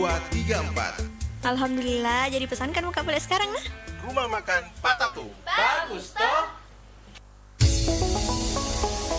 0234. Alhamdulillah, jadi pesankan muka boleh sekarang nah. Rumah makan Pak Tatu. Bagus toh.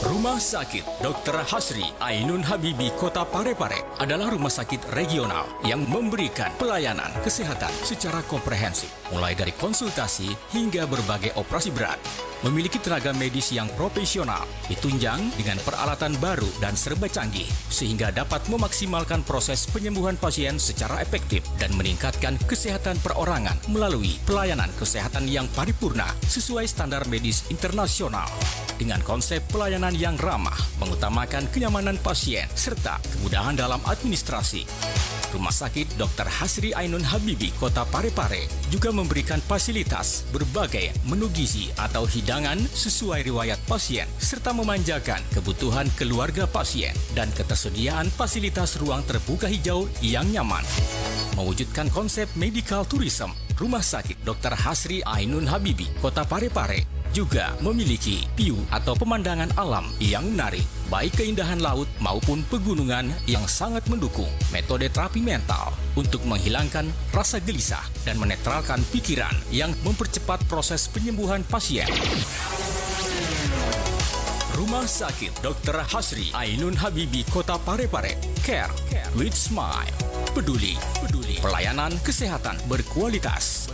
Rumah Sakit Dr. Hasri Ainun Habibi Kota Parepare adalah rumah sakit regional yang memberikan pelayanan kesehatan secara komprehensif, mulai dari konsultasi hingga berbagai operasi berat. Memiliki tenaga medis yang profesional, ditunjang dengan peralatan baru dan serba canggih, sehingga dapat memaksimalkan proses penyembuhan pasien secara efektif dan meningkatkan kesehatan perorangan melalui pelayanan kesehatan yang paripurna sesuai standar medis internasional. Dengan konsep pelayanan yang ramah, mengutamakan kenyamanan pasien, serta kemudahan dalam administrasi. Rumah Sakit Dr. Hasri Ainun Habibi Kota Parepare juga memberikan fasilitas berbagai menu gizi atau hidangan sesuai riwayat pasien, serta memanjakan kebutuhan keluarga pasien dan ketersediaan fasilitas ruang terbuka hijau yang nyaman. Mewujudkan konsep medical tourism, Rumah Sakit Dr. Hasri Ainun Habibi Kota Parepare juga memiliki view atau pemandangan alam yang menarik, baik keindahan laut maupun pegunungan yang sangat mendukung metode terapi mental untuk menghilangkan rasa gelisah dan menetralkan pikiran yang mempercepat proses penyembuhan pasien. Rumah Sakit Dr. Hasri Ainun Habibi Kota Parepare. Care with Smile. Peduli. Pelayanan kesehatan berkualitas.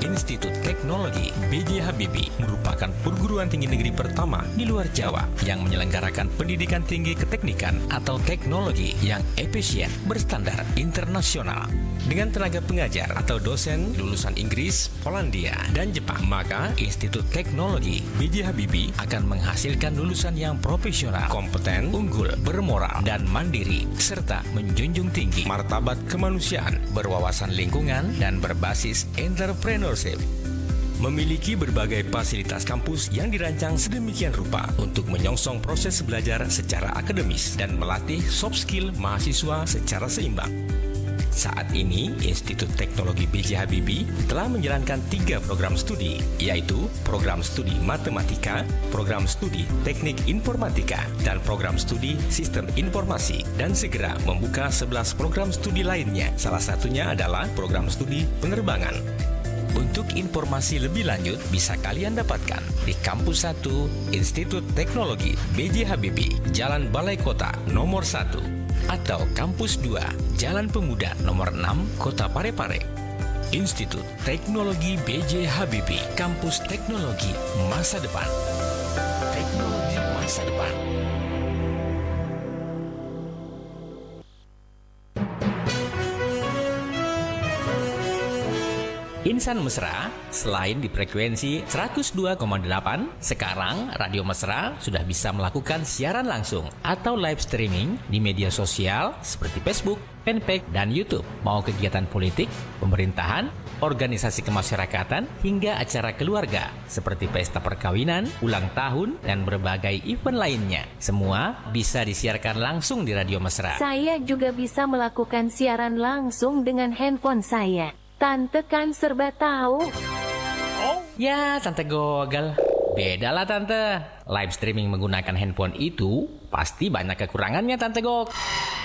Institut Teknologi B.J. Habibie merupakan perguruan tinggi negeri pertama di luar Jawa yang menyelenggarakan pendidikan tinggi keteknikan atau teknologi yang efisien berstandar internasional. Dengan tenaga pengajar atau dosen lulusan Inggris, Polandia, dan Jepang, maka Institut Teknologi B.J. Habibie akan menghasilkan lulusan yang profesional, kompeten, unggul, bermoral, dan mandiri, serta menjunjung tinggi martabat kemanusiaan, berwawasan lingkungan, dan berbasis entrepreneurship. Memiliki berbagai fasilitas kampus yang dirancang sedemikian rupa untuk menyongsong proses belajar secara akademis dan melatih soft skill mahasiswa secara seimbang. Saat ini, Institut Teknologi B.J. Habibie telah menjalankan 3 program studi, yaitu program studi Matematika, program studi Teknik Informatika, dan program studi Sistem Informasi, dan segera membuka 11 program studi lainnya. Salah satunya adalah program studi Penerbangan. Untuk informasi lebih lanjut bisa kalian dapatkan di Kampus 1 Institut Teknologi B.J. Habibie, Jalan Balai Kota nomor 1, atau Kampus 2 Jalan Pemuda nomor 6 Kota Parepare. Institut Teknologi B.J. Habibie, kampus teknologi masa depan. Teknologi masa depan. Insan Mesra, selain di frekuensi 102,8, sekarang Radio Mesra sudah bisa melakukan siaran langsung atau live streaming di media sosial seperti Facebook, fanpage, dan YouTube. Mau kegiatan politik, pemerintahan, organisasi kemasyarakatan, hingga acara keluarga seperti pesta perkawinan, ulang tahun, dan berbagai event lainnya. Semua bisa disiarkan langsung di Radio Mesra. Saya juga bisa melakukan siaran langsung dengan handphone saya. Tante kan serba tahu. Ya, Tante Gogel. Beda lah, Tante. Live streaming menggunakan handphone itu pasti banyak kekurangannya, Tante Gog.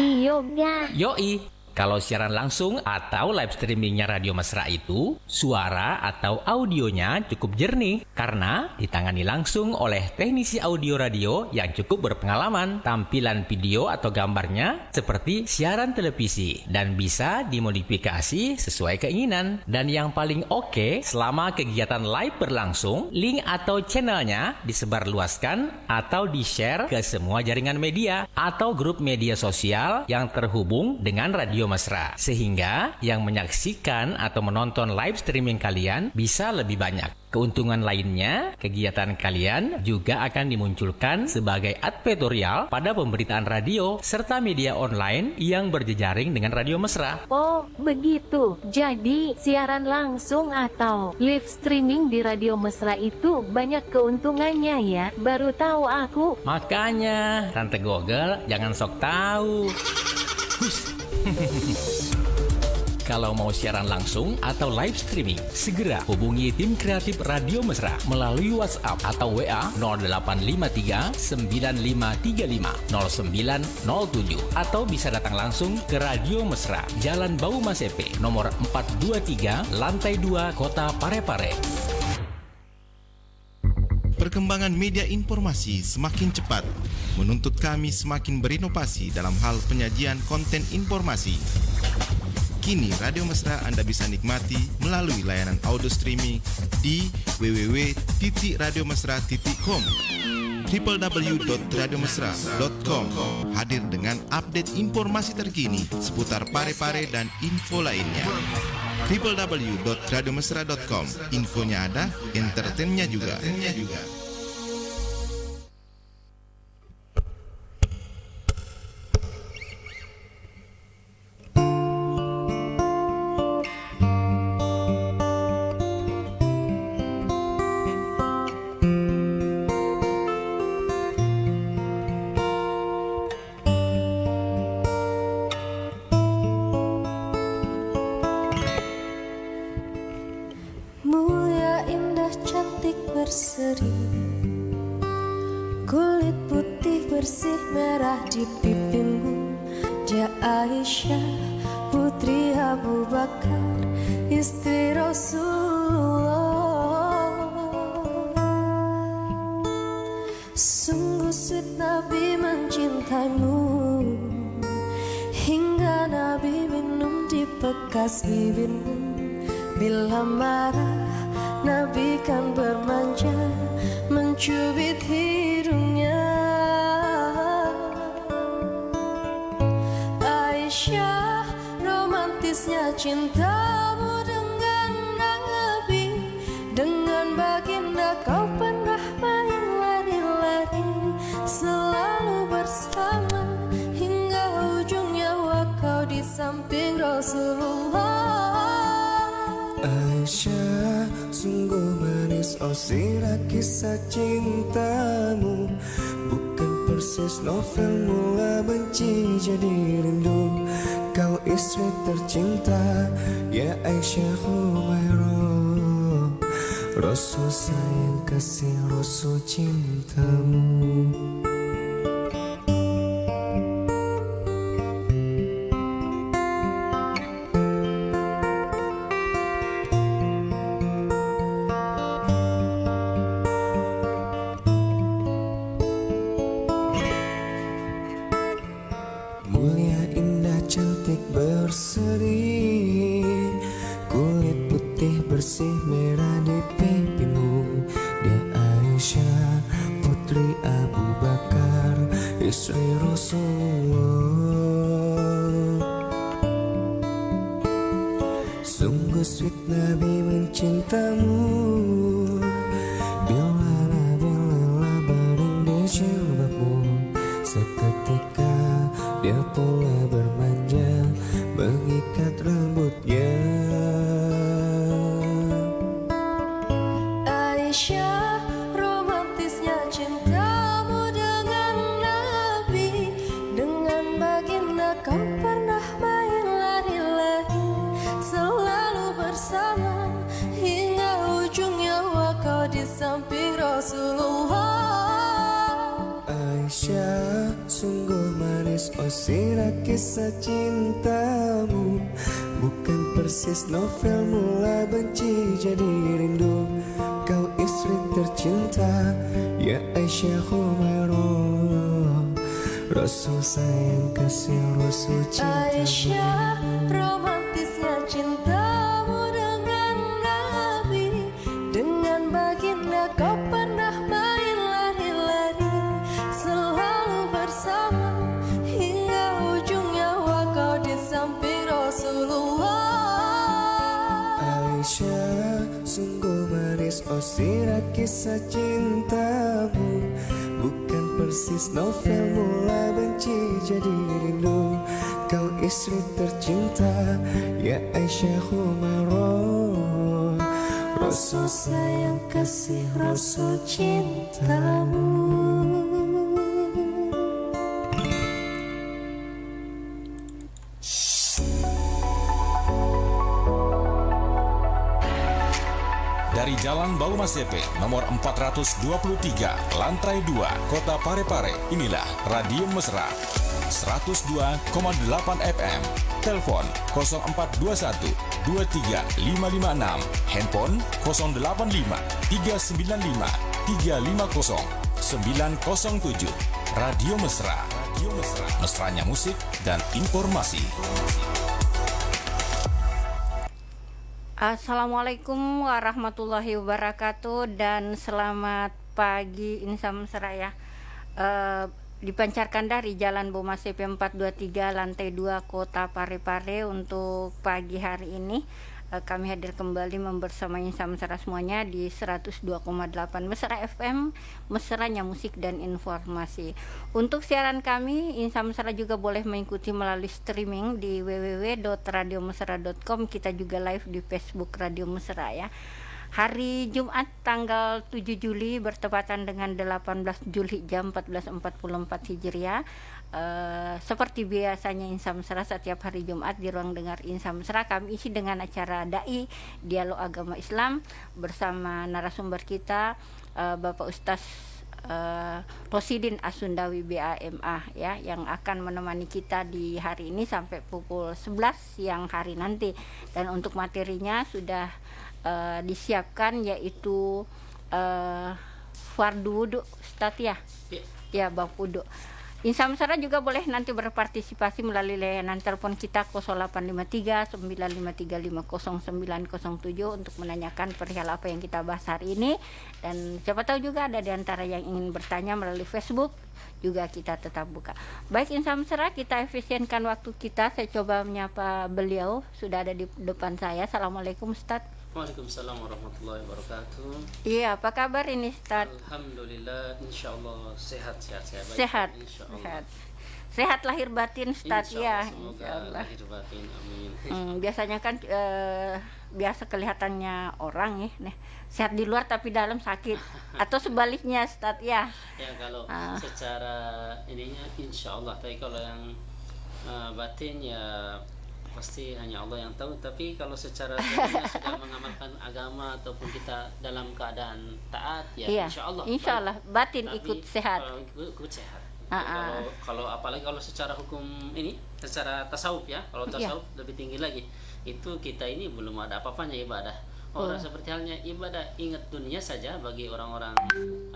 Iya. Yoi. Kalau siaran langsung atau live streamingnya Radio Mesra itu, suara atau audionya cukup jernih karena ditangani langsung oleh teknisi audio radio yang cukup berpengalaman. Tampilan video atau gambarnya seperti siaran televisi dan bisa dimodifikasi sesuai keinginan. Dan yang paling oke, selama kegiatan live berlangsung, link atau channelnya disebarluaskan atau di-share ke semua jaringan media atau grup media sosial yang terhubung dengan Radio Mesra, sehingga yang menyaksikan atau menonton live streaming kalian bisa lebih banyak. Keuntungan lainnya, kegiatan kalian juga akan dimunculkan sebagai advertorial pada pemberitaan radio serta media online yang berjejaring dengan Radio Mesra. Oh, begitu. Jadi, siaran langsung atau live streaming di Radio Mesra itu banyak keuntungannya ya. Baru tahu aku. Makanya, Tante Gogel jangan sok tahu. Kalau mau siaran langsung atau live streaming, segera hubungi tim kreatif Radio Mesra melalui WhatsApp atau WA 0853 9535 0907 atau bisa datang langsung ke Radio Mesra, Jalan Bau Masepe, nomor 423, Lantai 2, Kota Parepare. Perkembangan media informasi semakin cepat, menuntut kami semakin berinovasi dalam hal penyajian konten informasi. Kini Radio Mesra Anda bisa nikmati melalui layanan audio streaming di www.radiomesra.com. www.radiomesra.com hadir dengan update informasi terkini seputar Parepare dan info lainnya. www.radiomesra.com, infonya ada, entertainnya juga. Berseri, kulit putih bersih merah di pipimu. Dia Aisyah, putri Abu Bakar, istri Rasulullah. Sungguh sweet Nabi mencintaimu, hingga Nabi minum di bekas bibirmu. Bila marah Nabi kan bermanja, mencubit hidungnya. Aisyah, romantisnya cintamu dengan Nabi. Dengan baginda kau pernah main lari-lari, selalu bersama hingga ujung nyawa kau di samping Rasulullah. Aisyah, sungguh manis oh sirah kisah cintamu. Bukan persis novel mula benci jadi rindu. Kau istri tercinta, ya Aisyah Humairah. Rasul sayang kasih Rasul cintamu. Berseri, kulit putih bersih merah di pipimu. Dia Aisyah, putri Abu Bakar, istri Rasulullah. Sungguh sweet Nabi mencintamu. Bila Nabi lelah baring di jilbabmu, seketika dia pula bermanja mengikat rambutnya. Aisyah, romantisnya cintamu dengan Nabi. Dengan baginda kau pernah main lari-lari, selalu bersama hingga ujung nyawa kau di samping Rasulullah. Aisyah, sungguh manis oh sirah kisah cintamu. Bukan persis novel mula benci jadi rindu. Kau istri tercinta, ya Aisyah Humairah. Rasul sayang kasih Rasul cintamu. Aisyah, romantisnya cintamu dengan Nabi. Dengan baginda kau pernah main lari-lari, selalu bersama hingga ujung nyawa kau di samping Rasulullah. Aisyah, sungguh manis oh sirah kisah cintamu. Bukan persis novel mula benci jadi rindu. Kau istri tercinta, ya Aisyah Humairah. Rasul sayang kasih Rasul cintamu. dari Jalan Baumasepe nomor 423, lantai 2, Kota Parepare. Inilah Radio Mesra 102,8 FM. Telepon 0421 23556, handphone 085 395 350 907. Radio Mesra. Mesranya musik dan informasi. Assalamualaikum warahmatullahi wabarakatuh dan selamat pagi Insan Mesra ya. Dipancarkan dari Jalan Baumasepe 423 lantai 2 Kota Parepare. Untuk pagi hari ini kami hadir kembali membersamai Insan Mesra semuanya di 102,8 Mesra FM, mesranya musik dan informasi. Untuk siaran kami, Insan Mesra juga boleh mengikuti melalui streaming di www.radiomesra.com. Kita juga live di Facebook Radio Mesra ya. Hari Jumat tanggal 7 Juli bertepatan dengan 18 Juli jam 14.44 Hijriah. Seperti biasanya Insan Mesra setiap hari Jumat di ruang dengar Insan Mesra kami isi dengan acara Dai Dialog Agama Islam bersama narasumber kita Bapak Ustaz Rosidin Asundawi BAMA ya, yang akan menemani kita di hari ini sampai pukul 11 siang hari nanti. Dan untuk materinya sudah disiapkan, yaitu fardu wudu Ustaz ya. Ya, bab wudu. Insan Mesra juga boleh nanti berpartisipasi melalui layanan telepon kita 0853 9535 0907 untuk menanyakan perihal apa yang kita bahas hari ini. Dan siapa tahu juga ada di antara yang ingin bertanya melalui Facebook, juga kita tetap buka. Baik Insan Mesra, kita efisienkan waktu kita. Saya coba menyapa beliau, sudah ada di depan saya. Assalamualaikum Ustaz. Waalaikumsalam warahmatullahi wabarakatuh. Iya, apa kabar ini Ustaz? Alhamdulillah, insyaallah sehat. Sehat. Sehat lahir batin Ustaz ya, insyaallah. Lahir batin, amin. Biasanya kan biasa kelihatannya orang ya, nih sehat di luar tapi dalam sakit, atau sebaliknya Ustaz ya. Ya kalau secara ininya insyaallah, tapi kalau yang batin ya pasti hanya Allah yang tahu. Tapi kalau secara sudah mengamalkan agama ataupun kita dalam keadaan taat ya iya, insyaallah batin tapi ikut sehat. Kalau ikut sehat. Kalau apalagi kalau secara hukum ini, secara tasawuf ya, kalau tasawuf lebih tinggi lagi, itu kita ini belum ada apa-apanya ibadah. Orang seperti halnya ibadah, ingat dunia saja bagi orang-orang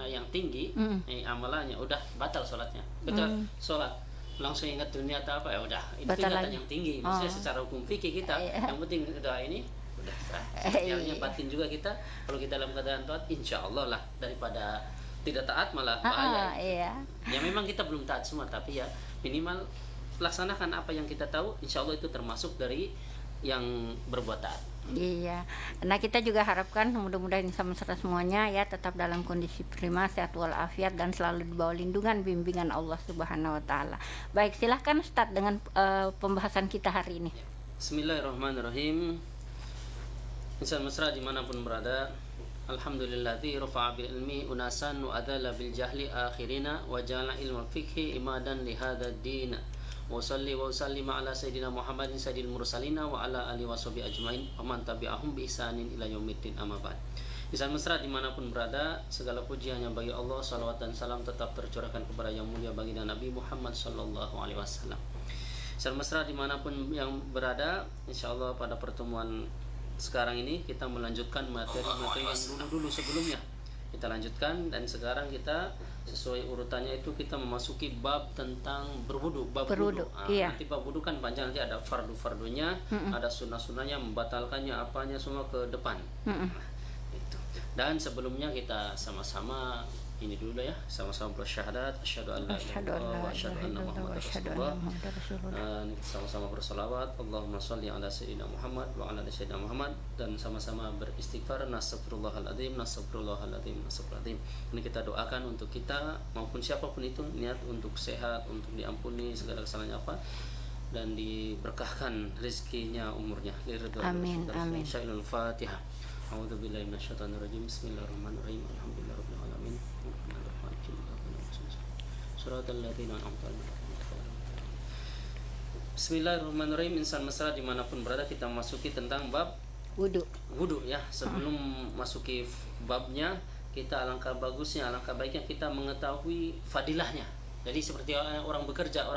yang tinggi, amalannya udah batal sholatnya. Betul, sholat langsung ingat dunia atau apa ya udah itu tingkatan yang tinggi. Maksudnya secara hukum fikih kita yang penting udah ini udah sebenarnya batin juga kita kalau kita dalam keadaan taat insyaallah lah, daripada tidak taat malah bahaya. Ya memang kita belum taat semua, tapi ya minimal laksanakan apa yang kita tahu, insyaallah itu termasuk dari yang berbuat taat. Iya. Nah, kita juga harapkan mudah-mudahan Insan Mesra semuanya ya tetap dalam kondisi prima, sehat walafiat dan selalu di bawah lindungan bimbingan Allah Subhanahu wa taala. Baik, silahkan Ustaz dengan pembahasan kita hari ini. Bismillahirrahmanirrahim. Insan Mesra dimanapun berada, alhamdulilladzi rafa'a bil ilmi unasan wa adala bil jahli akhirina wa ja'ala ilmal fiqhi imadan li hadzal din. Wa salli wa sallim ala sayyidina Muhammadin sayyidil mursalin wa ala alihi washabihi ajmain wa man tabi'ahum bi ihsanin ila yaumiddin, amma ba'd. Insan Mesra dimanapun berada, segala puji hanya bagi Allah. Salawat dan salam tetap tercurahkan kepada yang mulia baginda Nabi Muhammad sallallahu alaihi wasallam. Insan Mesra dimanapun yang berada, insyaallah pada pertemuan sekarang ini kita melanjutkan materi-materi yang dulu sebelumnya kita lanjutkan, dan sekarang kita sesuai urutannya itu kita memasuki bab tentang berwudu, bab wudu. Nanti bab wudu kan panjang, nanti ada fardu-fardunya, ada sunnah-sunnahnya, membatalkannya, apanya semua ke depan. Itu. Dan sebelumnya kita sama-sama ini dulu ya, sama-sama bersyahadat asyhadu an la ilaha illallah wa asyhadu anna muhammadar rasulullah. Sama-sama berselawat, Allahumma shalli ala sayyidina Muhammad wa ala ali sayyidina Muhammad, dan sama-sama beristighfar, nastaghfirullahaladzim. Ini kita doakan untuk kita maupun siapapun itu, niat untuk sehat, untuk diampuni segala kesalahannya apa, dan diberkahkan rezekinya, umurnya. Amin. Insyaallah. Fatihah. A'udzubillahi minasyaitonirrajim. Bismillahirrahmanirrahim. Alhamdulillahirabbil alamin. Bismillahirrahmanirrahim. Insan Mesra dimanapun berada, kita masuki tentang bab Wudu. Ya. Sebelum masuki babnya, kita alangkah bagusnya, alangkah baiknya kita mengetahui fadilahnya. Jadi seperti orang bekerja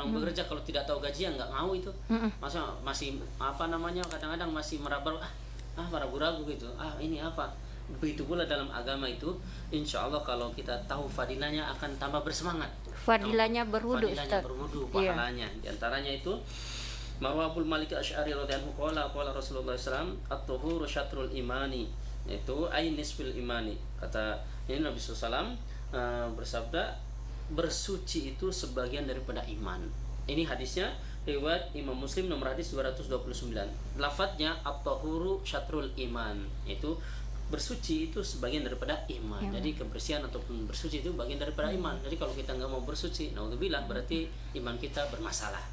kalau tidak tahu gajian nggak mau itu. Masa masih kadang-kadang masih ragu-ragu gitu. Ini apa? Begitu pula dalam agama itu, insya Allah kalau kita tahu fadilahnya akan tambah bersemangat. Fadilahnya berwudu, Fadilahnya berwudu, pahalanya. Di antaranya itu Marwahul Malik Asy'ari radhiyallahu anhu qala Rasulullah SAW at-tuhuru syatrul imani, itu nisfil imani. Kata ini Nabi SAW bersabda, bersuci itu sebagian daripada iman. Ini hadisnya riwayat Imam Muslim nomor hadis 229. Lafadznya at-tuhuru syatrul iman, itu bersuci itu sebagian daripada iman. Jadi kebersihan ataupun bersuci itu bagian daripada iman. Jadi kalau kita nggak mau bersuci, naudzubillah, berarti iman kita bermasalah.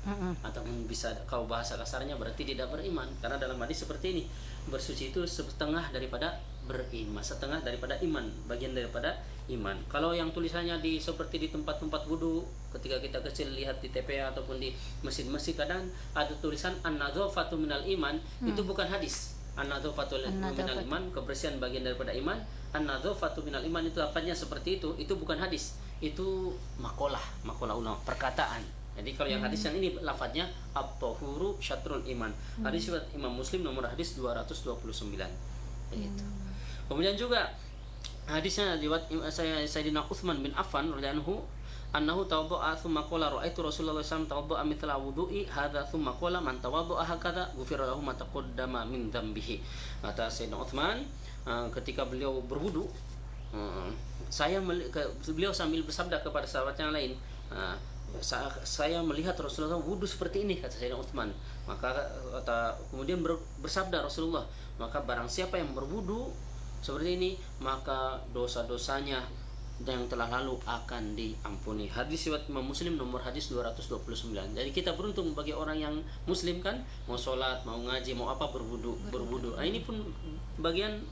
Ataupun bisa kalau bahasa kasarnya berarti tidak beriman. Karena dalam hadis seperti ini, bersuci itu setengah daripada beriman, setengah daripada iman, bagian daripada iman. Kalau yang tulisannya seperti di tempat-tempat wudu, ketika kita kecil lihat di TPA ataupun di masjid-masjid, kadang ada tulisan an-nadzafatu minal iman, itu bukan hadis. An-nadzafatu minal iman, kebersihan bagian daripada iman. An-nadzafatu minal iman itu apanya seperti itu bukan hadis. Itu makalah ulama, perkataan. Jadi kalau yang hadis yang ini lafadznya at-tahuru syatrul iman. Hadis riwayat Imam Muslim nomor hadis 229. Begitu. Kemudian juga hadisnya riwayat Sayyidina Utsman bin Affan radhiyallahu anhu tawadda'a thumma qala ra'aitu Rasulullah sallallahu alaihi wasallam tawadda'a mithla wudu'i hadza thumma qala man tawadda'a hakadha ghufira lahu ma taqaddama min dhanbihi. Kata Sayyidina Utsman ketika beliau berwudu, beliau sambil bersabda kepada sahabat yang lain, saya melihat Rasulullah wudu seperti ini, kata Sayyidina Utsman. Maka kemudian bersabda Rasulullah, maka barang siapa yang berwudu seperti ini, maka dosa-dosanya yang telah lalu akan diampuni. Hadis riwayat Imam Muslim nomor hadis 229. Jadi kita beruntung bagi orang yang muslim kan, mau sholat, mau ngaji, mau apa berwudu. Ini pun bagian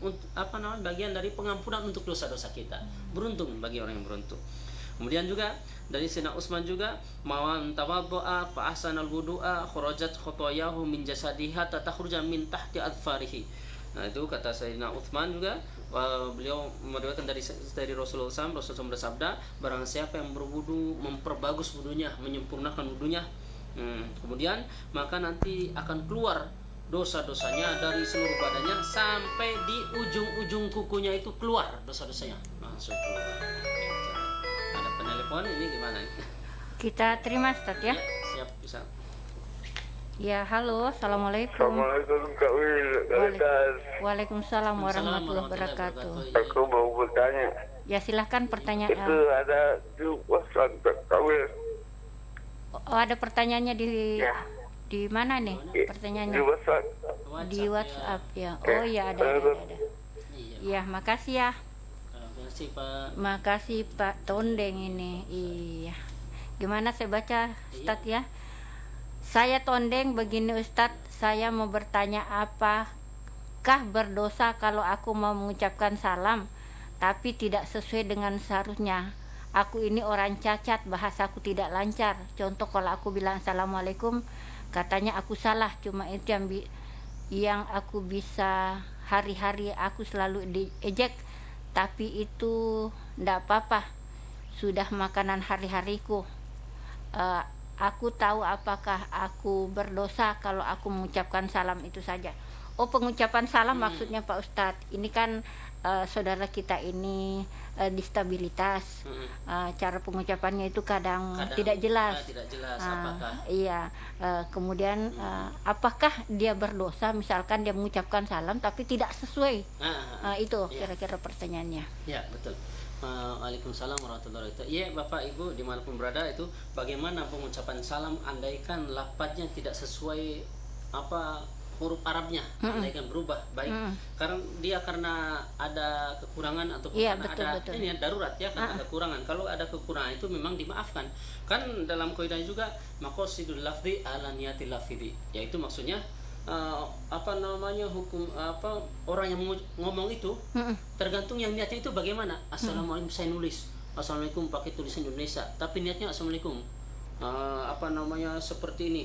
dari pengampunan untuk dosa-dosa kita. Beruntung bagi orang yang beruntung. Kemudian juga dari Sayyidina Utsman juga, mawan tawaddu'a fa ahsanal wudu'a kharajat khotoyahu min jasadiha tatakhruja min tahti adfarihi. Nah, itu kata Sayyidina Utsman juga, beliau meriwayatkan dari Rasulullah SAW. Rasulullah bersabda, barang siapa yang berwudu, memperbagus wudunya, menyempurnakan wudunya, kemudian maka nanti akan keluar dosa-dosanya dari seluruh badannya sampai di ujung-ujung kukunya, itu keluar dosa-dosanya, langsung keluar. Ada penelepon, ini gimana? Kita terima Ustaz ya. Siap, bisa. Ya, halo, assalamualaikum. Assalamualaikum Kak Wil. Waalaikumsalam warahmatullahi wabarakatuh. Aku mau bertanya. Ya, silahkan pertanyaan. Itu ada di WhatsApp Kak Wil. Oh, ada pertanyaannya di mana nih pertanyaannya? Di WhatsApp. Di WhatsApp ya. Oh ya, ada. Ya, makasih ya. Makasih Pak. Makasih Pak Tondeng ini. Iya. Gimana saya baca Ustadz ya? Saya Tondeng begini Ustadz, saya mau bertanya, apakah berdosa kalau aku mau mengucapkan salam tapi tidak sesuai dengan seharusnya? Aku ini orang cacat, bahasaku tidak lancar. Contoh kalau aku bilang assalamualaikum, katanya aku salah. Cuma itu yang aku bisa, hari-hari aku selalu diejek, tapi itu ndak apa-apa, sudah makanan hari-hariku. Aku tahu apakah aku berdosa kalau aku mengucapkan salam itu saja. Oh, pengucapan salam maksudnya Pak Ustadz. Ini kan saudara kita ini disabilitas. Cara pengucapannya itu kadang tidak jelas. Apakah? Iya. Kemudian apakah dia berdosa misalkan dia mengucapkan salam tapi tidak sesuai? Itu kira-kira pertanyaannya. Ya, betul. Waalaikumsalam warahmatullahi wabarakatuh. Iya Bapak Ibu dimanapun berada, itu bagaimana pengucapan salam andaikan lafadznya tidak sesuai huruf Arabnya, andaikan berubah baik karena ada kekurangan atau karena ada ini darurat ya, karena kekurangan. Kalau ada kekurangan itu memang dimaafkan. Kan dalam kaidahnya juga maqasidul lafzi ala niyatil lafzi, yaitu maksudnya hukum orang yang ngomong itu tergantung yang niatnya itu bagaimana. Assalamualaikum, saya nulis assalamualaikum pakai tulisan Indonesia tapi niatnya assalamualaikum seperti ini,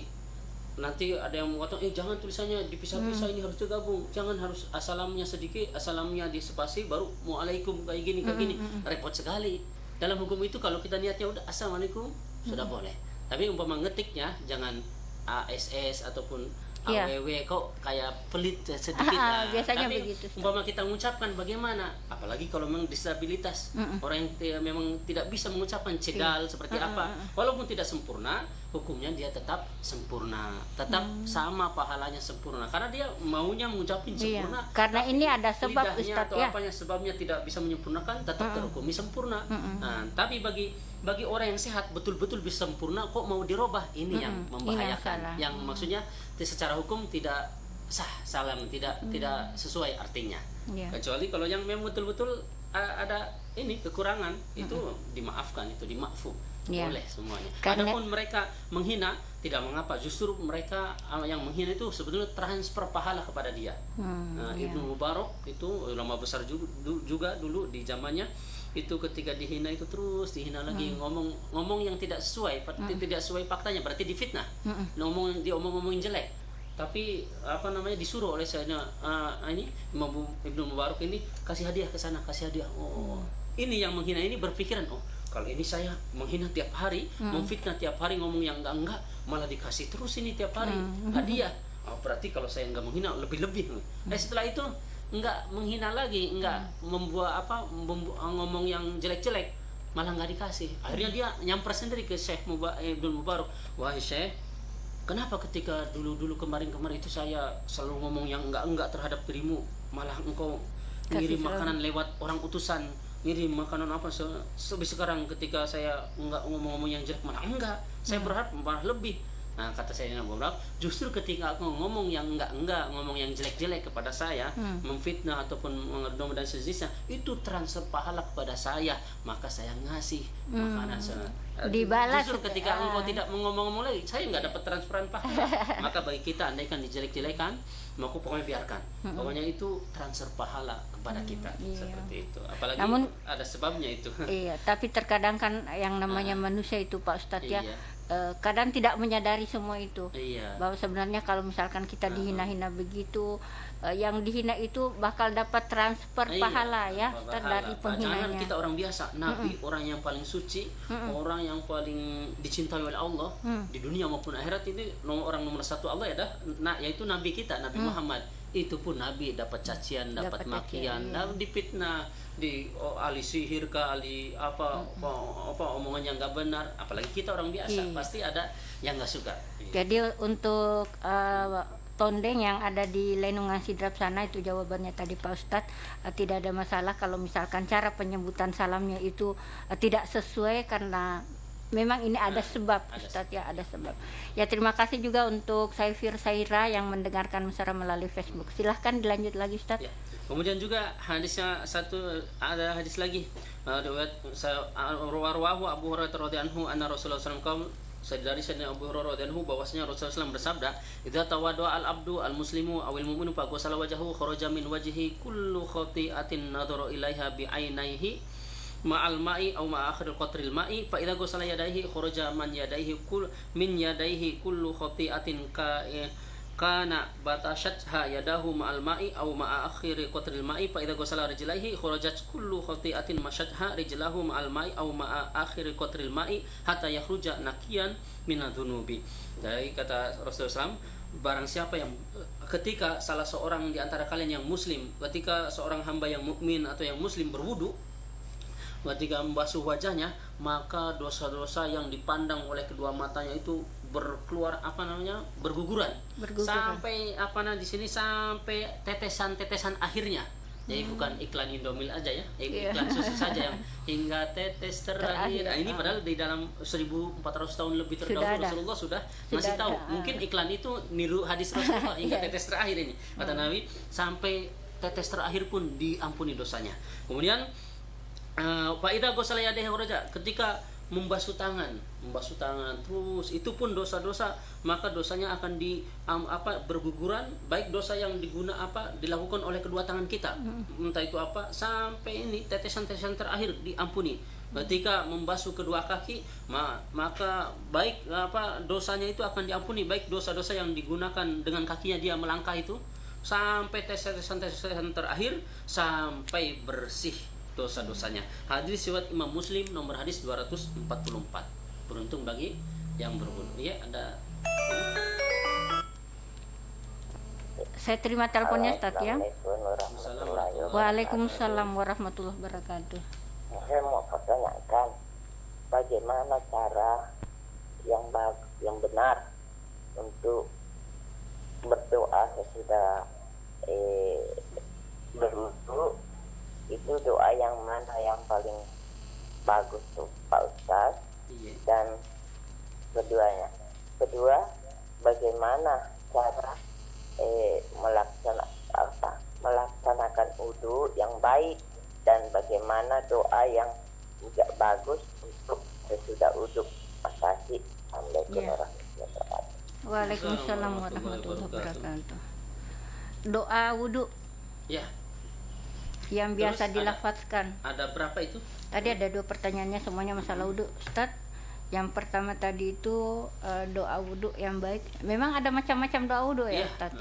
nanti ada yang mengatakan jangan tulisannya dipisah-pisah, ini harus digabung, jangan harus asalamnya sedikit, asalamnya di spasi baru waalaikum kayak gini repot sekali. Dalam hukum itu kalau kita niatnya udah assalamualaikum sudah boleh, tapi umpama ngetiknya jangan ASS ataupun AWW kok kayak pelit sedikit. Biasanya tapi begitu. umpama kita mengucapkan bagaimana, apalagi kalau memang disabilitas, orang yang memang tidak bisa mengucapkan cedal seperti apa, walaupun tidak sempurna, hukumnya dia tetap sempurna, tetap sama pahalanya sempurna, karena dia maunya mengucapin sempurna. Karena ini ada sebab lidahnya Ustaz atau ya. apanya sebabnya tidak bisa menyempurnakan, tetap terhukumi sempurna. Nah, tapi bagi orang yang sehat betul-betul bisa sempurna kok mau dirubah, ini yang membahayakan, yang maksudnya secara hukum tidak sah, tidak sesuai artinya. Kecuali kalau yang memang betul-betul ada ini kekurangan, itu dimaafkan, itu dimakfu, boleh semuanya. Adapun mereka menghina tidak mengapa, justru mereka yang menghina itu sebetulnya transfer pahala kepada dia. Ibnu Mubarak itu ulama besar juga dulu di zamannya, itu ketika dihina itu terus dihina lagi, ngomong yang tidak sesuai, tidak sesuai faktanya, berarti difitnah, diomong-omongin jelek. Tapi disuruh oleh saya ini Ibnu Mubarak ini kasih hadiah ke sana, kasih hadiah. Ini yang menghina ini berpikiran, kalau ini saya menghina tiap hari, memfitnah tiap hari, ngomong yang enggak, malah dikasih terus ini tiap hari hadiah. Berarti kalau saya enggak menghina lebih-lebih. Setelah itu enggak menghina lagi, enggak ngomong yang jelek-jelek, malah enggak dikasih. Akhirnya dia nyamper sendiri ke Syekh Ibnu Mubarak, wahai Syekh, kenapa ketika dulu kemarin itu saya selalu ngomong yang enggak terhadap dirimu, malah engkau ngirim makanan lewat orang utusan, ngirim makanan apa sekarang ketika saya enggak ngomong yang jelek malah enggak, saya berharap malah lebih. Nah, kata saya justru ketika aku ngomong yang enggak, ngomong yang jelek-jelek kepada saya, memfitnah ataupun mengedom dan sejenisnya, itu transfer pahala kepada saya, maka saya ngasih makanan dibalas. Justru ketika engkau tidak ngomong lagi, saya nggak dapat transferan pahala. Maka bagi kita, andaikan dijelek-jelekan, maka pokoknya biarkan. Pokoknya itu transfer pahala kepada kita, seperti itu. Apalagi ada sebabnya itu. Iya, tapi terkadang kan yang namanya manusia itu Pak Ustadz ya, kadang tidak menyadari semua itu. Bahwa sebenarnya kalau misalkan kita dihina-hina begitu, yang dihina itu bakal dapat transfer pahala ya dari penghinanya. Jangan kita orang biasa, Nabi orang yang paling suci, orang yang paling dicintai oleh Allah di dunia maupun akhirat, ini orang nomor satu Allah yaitu Nabi kita, Nabi Muhammad. Itu pun Nabi dapat cacian, dapat makian, dipitnah, ahli sihir ahli apa omongan yang nggak benar. Apalagi kita orang biasa, pasti ada yang nggak suka. Jadi untuk tondeng yang ada di Lenungan Sidrap sana, itu jawabannya tadi Pak Ustadz, tidak ada masalah kalau misalkan cara penyebutan salamnya itu tidak sesuai, karena memang ini ada sebab Ustadz ya, ada sebab. Ya, terima kasih juga untuk Saifir Saira yang mendengarkan Mesra melalui Facebook. Silahkan dilanjut lagi Ustadz. Ya. Kemudian juga hadisnya ada hadis lagi, riwayat rawahu Abu Hurairah radhiyallahu anhu Rasulullah SAW, dari Sayyidina Abu Hurairah radhiyallahu bahwasanya Rasulullah SAW bersabda, "Idza tawadda'a al-'abdu al-muslimu awil mu'minu fa ghasala wajhahu kharaja min wajhihi kullu khati'atin nadhara ilaiha bi 'ainaihi ma'al ma'i aw ma'a akhir qatril ma'i fa idza ghasala yadayhi kharaja man yadayhi min yadayhi kullu khati'atin kana batashatha yadahu ma'al ma'i aw ma'a akhir qatril ma'i fa idza ghasala rijlaihi kharajat kullu khati'atin mashatha rijlahu ma'al ma'i aw ma'a akhir qatril ma'i hatta yakhruja naqiyan minadzunubi." Dari kata Rasulullah SAW, barang siapa yang ketika salah seorang di antara kalian yang muslim, ketika seorang hamba yang mukmin atau yang muslim berwudu, ketika membasuh wajahnya, maka dosa-dosa yang dipandang oleh kedua matanya itu berkeluar berguguran. Sampai di sini sampai tetesan-tetesan akhirnya. Jadi bukan iklan Indomil aja ya, iklan susu saja yang hingga tetes terakhir. Nah, ini padahal di dalam 1400 tahun lebih terdahulu Rasulullah sudah ngasih tahu. Mungkin iklan itu niru hadis Rasulullah hingga tetes terakhir ini. Kata Nabi, sampai tetes terakhir pun diampuni dosanya. Kemudian fa idza ghasala yadayhi kharaja, ketika membasuh tangan terus, itu pun dosa-dosa, maka dosanya akan berguguran, baik dosa yang dilakukan oleh kedua tangan kita, entah itu apa, sampai ini tetesan-tetesan terakhir diampuni. Ketika membasuh kedua kaki, maka baik dosanya itu akan diampuni, baik dosa-dosa yang digunakan dengan kakinya dia melangkah itu, sampai tetesan-tetesan terakhir, sampai bersih dosa-dosanya. Hadis riwayat Imam Muslim nomor hadis 244. Beruntung bagi yang berwudu. Ya, ada. Saya terima teleponnya, Ustaz ya. Waalaikumsalam warahmatullahi wabarakatuh. Saya mau pertanyakan, bagaimana cara yang benar untuk berdoa sesudah berwudu? Itu doa yang mana yang paling bagus tuh Pak Ustaz? Dan kedua, bagaimana cara melaksanakan wudu yang baik, dan bagaimana doa yang juga bagus untuk sesudah wudu? Makasih. Assalamualaikum warahmatullahi wabarakatuh. Waalaikumsalam warahmatullahi wabarakatuh. Doa wudu. Ya. Yang biasa dilafazkan. Ada berapa itu? Tadi ada 2 pertanyaannya, semuanya masalah wudu, Ustaz. Yang pertama tadi itu doa wudu yang baik. Memang ada macam-macam doa wudu ya, Ustaz?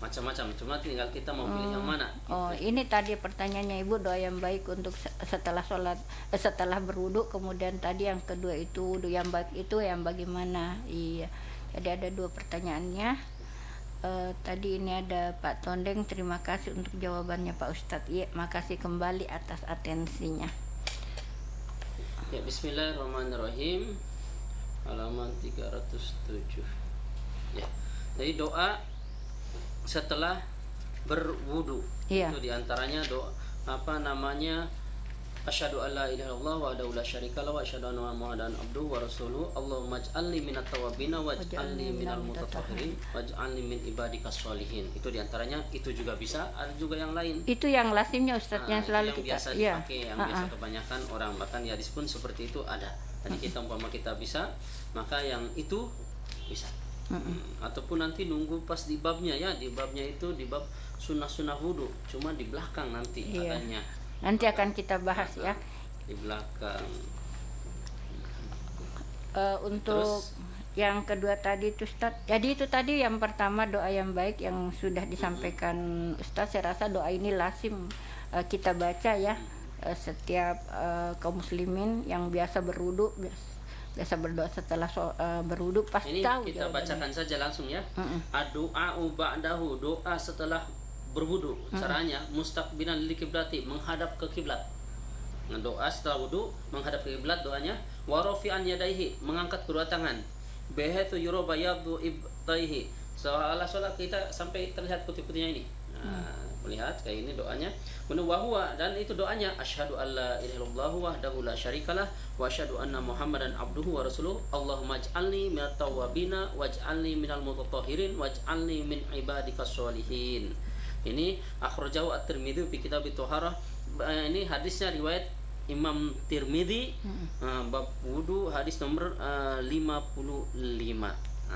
Macam-macam, cuma tinggal kita mau pilih yang mana. Ini tadi pertanyaannya Ibu, doa yang baik untuk setelah sholat, setelah berwudu. Kemudian tadi yang kedua itu wudu yang baik itu yang bagaimana? Iya. Jadi ada 2 pertanyaannya. Tadi ini ada Pak Tondeng, terima kasih untuk jawabannya Pak Ustadz. Iya, makasih kembali atas atensinya. Ya, bismillahirrahmanirrahim. Halaman 307. Ya. Jadi doa setelah berwudu. Iya. Itu diantaranya doa asyhadu an la ilaha illallah wahdahu la syarika lahu wa asyhadu anna muhammadan abduhu wa rasuluhu. Allahumma ij'alni minat tawwabin waj'alni minal mutatahhirin waj'alni min ibadikas sholihin. Itu diantaranya, itu juga bisa. Ada juga yang lain. Itu yang lazimnya Ustadz, yang selalu yang kita biasa dipakai, yang biasa kebanyakan orang, bahkan di hadis pun seperti itu ada. Jadi kita kita bisa, maka yang itu bisa. Ataupun nanti nunggu pas di babnya ya, di babnya itu di bab sunnah-sunnah wudu, cuma di belakang nanti adanya. Nanti akan kita bahas ya di belakang. Untuk yang kedua tadi itu Ustaz. Jadi itu tadi yang pertama doa yang baik yang sudah disampaikan Ustaz. Saya rasa doa ini lazim kita baca ya, setiap kaum muslimin yang biasa berwudu, biasa berdoa setelah berwudu pasti Ini tahu. Kita bacakan saja langsung ya. Doa ba'dahu, doa setelah berwudu. Caranya mustaqbilan lil qiblati, menghadap ke kiblat. Nah, doa setelah wudu menghadap ke kiblat, doanya wa rafi'an yadaihi, mengangkat kedua tangan. Bahatsu yuraba yadhu ibtaihi, seolah-olah kita sampai terlihat putih-putihnya ini. Nah, melihat kayak ini doanya. Wa dan itu doanya asyhadu alla ilaha illallah wahdahu la syarikalah wa asyhadu anna muhammadan abduhu wa rasuluh. Allahumma ij'alni minat tawwabina waj'alni minal mutatahhirin waj'alni min ibadikas sholihin. Ini akhrajahu at-Tirmidzi fi kitab at-Thaharah. Ini hadisnya riwayat Imam Tirmidzi, bab wudu, hadis nomor 55,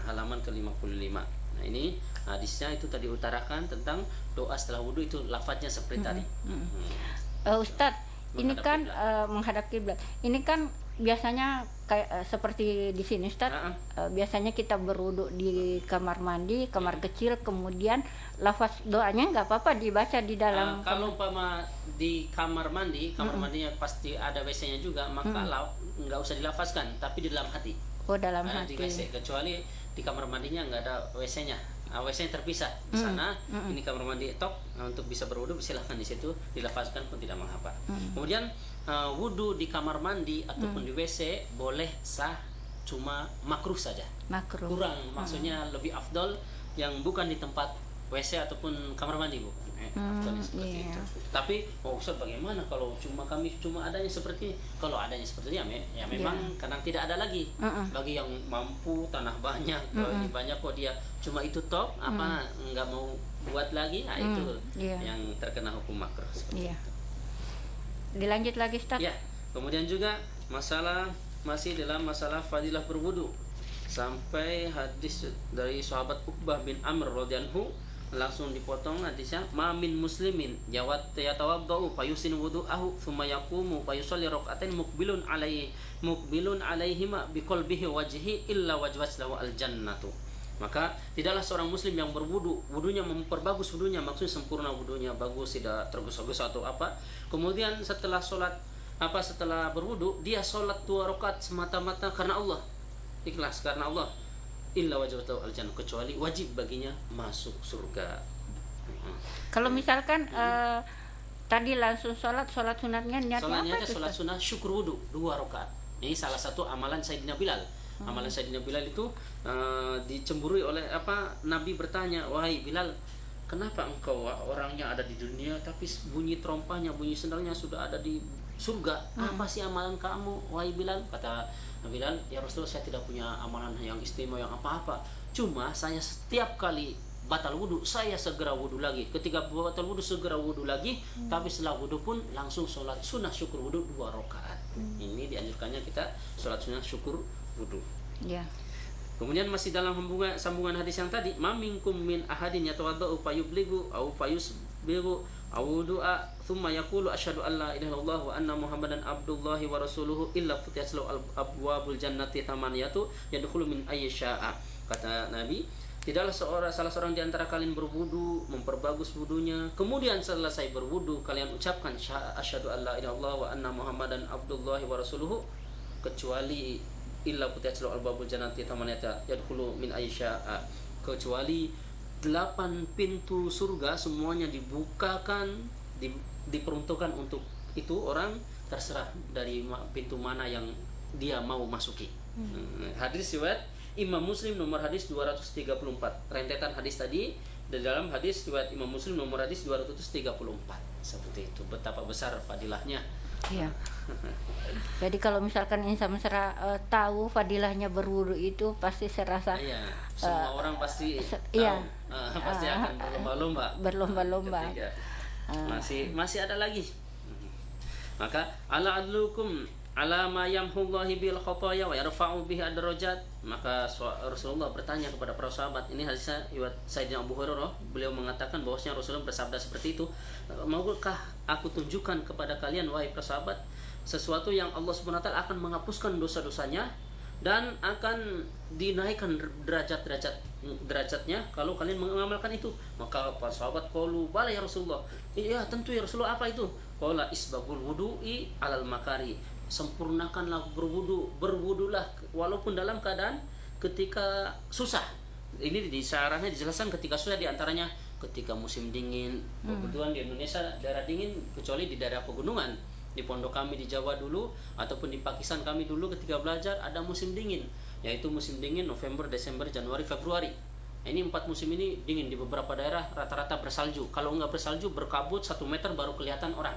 halaman ke-55. Nah, ini hadisnya itu tadi utarakan tentang doa setelah wudu, itu lafadznya seperti tadi. Ustadz, ini kan menghadap kiblat. Ini kan biasanya kayak seperti di sini Ustaz, biasanya kita berwudu di kamar mandi, kamar kecil, kemudian lafaz doanya nggak apa-apa dibaca di dalam. Kalau umpama di kamar mandi, mandinya pasti ada WC-nya juga, maka nggak usah dilafazkan, tapi di dalam hati. Oh, dalam hati. Di WC, kecuali di kamar mandinya nggak ada WC-nya. WC-nya terpisah di sana, ini kamar mandi tok, untuk bisa berwudu silahkan di situ dilafazkan pun tidak mengapa. Kemudian wudu di kamar mandi ataupun di WC boleh sah, cuma makruh saja. Makruh. Kurang, maksudnya lebih afdol yang bukan di tempat WC ataupun kamar mandi, Bu. Afdolnya seperti itu. Tapi Ustaz, bagaimana kalau kami cuma adanya seperti ini? Kalau adanya seperti ini ya memang kadang tidak ada lagi. Bagi yang mampu, tanah banyak, kalau ini banyak kok dia cuma itu top, nggak mau buat lagi, itu yang terkena hukum makruh. Dilanjut lagi Ustaz. Ya, kemudian juga masalah masih dalam masalah fadilah berwudu, sampai hadis dari sahabat Uqbah bin Amr radhiyallahu langsung dipotong hadisnya, ma min muslimin yatawaddau fayusin wudu'ahu thumma yaqumu fayusalli rak'atain muqbilun alaihima biqalbihi wajhihi illa wajbat lahu al-jannatu. Maka tidaklah seorang muslim yang berwudu, wudunya memperbagus wudunya, maksudnya sempurna wudunya, bagus, tidak tergesa-gesa atau apa. Kemudian setelah berwudu dia sholat 2 rakaat semata-mata karena Allah, ikhlas karena Allah, illa wajibatu al-jannah, kecuali wajib baginya masuk surga. Kalau misalkan tadi langsung sholat sunatnya niatnya apa? Sholat sunat syukur wudu 2 rakaat. Ini salah satu amalan Sayyidina Bilal. Amalan Sayyidina Bilal itu dicemburui oleh Nabi bertanya, wahai Bilal, kenapa engkau orangnya ada di dunia tapi bunyi trompanya, bunyi sendalnya sudah ada di surga? Apa sih amalan kamu, wahai Bilal? Kata Bilal, ya Rasulullah, saya tidak punya amalan yang istimewa yang apa-apa. Cuma saya setiap kali batal wudhu, saya segera wudhu lagi. Ketika batal wudhu, segera wudhu lagi. Tapi setelah wudhu pun langsung sholat sunnah syukur wudhu 2 rakaat. Ini dianjurkannya kita sholat sunnah syukur wudhu. Ya. Kemudian masih dalam sambungan hadis yang tadi, ma minkum min ahadin yatawaddau fayubligu au fayusbiru aw du'a thumma yaqulu asyhadu an la ilaha illallah wa anna muhammadan abdullahi wa rasuluhu illa futihat lahu abwabul jannati thamaniyatu yadkhulu min ayyi syaa. Kata Nabi, tidaklah salah seorang di antara kalian berwudu, memperbagus wudunya, kemudian selesai berwudu kalian ucapkan asyhadu an la ilaha illallah wa anna muhammadan abdullahi wa rasuluhu, kecuali illa futihat lahu abwabul jannati thamaniyatu yadkhulu min ayyi syaa, kecuali 8 pintu surga semuanya dibukakan, diperuntukkan untuk itu orang, terserah dari pintu mana yang dia mau masuki. Hadis riwayat Imam Muslim nomor hadis 234. Rentetan hadis tadi di dalam hadis riwayat Imam Muslim nomor hadis 234. Seperti itu, betapa besar fadilahnya. Iya. Jadi kalau misalkan insan mesra tahu fadilahnya berwudu itu pasti serasa semua orang pasti pasti akan berlomba-lomba. Masih ada lagi. Maka ala adlukum ala ma yamhullahi bil khataya wa yarfa'u bihi ad-darajat. Maka Rasulullah bertanya kepada para sahabat, ini hadisnya riwayat Sayyidina Abu Hurairah, beliau mengatakan bahwasanya Rasulullah bersabda seperti itu, maukah aku tunjukkan kepada kalian wahai para sahabat sesuatu yang Allah Subhanahu wa taala akan menghapuskan dosa-dosanya dan akan dinaikkan derajatnya kalau kalian mengamalkan itu. Maka para sahabat qalu bala ya Rasulullah, iya tentu ya Rasulullah, apa itu? Qala isbagul wudu'i alal makari, sempurnakanlah berwudulah walaupun dalam keadaan ketika susah. Ini di syarahnya dijelaskan ketika susah, diantaranya ketika musim dingin. Kebetulan di Indonesia daerah dingin, kecuali di daerah pegunungan. Di pondok kami di Jawa dulu ataupun di Pakistan kami dulu ketika belajar ada musim dingin, yaitu musim dingin November, Desember, Januari, Februari. Ini 4 musim ini dingin. Di beberapa daerah rata-rata bersalju. Kalau enggak bersalju, berkabut 1 meter baru kelihatan orang.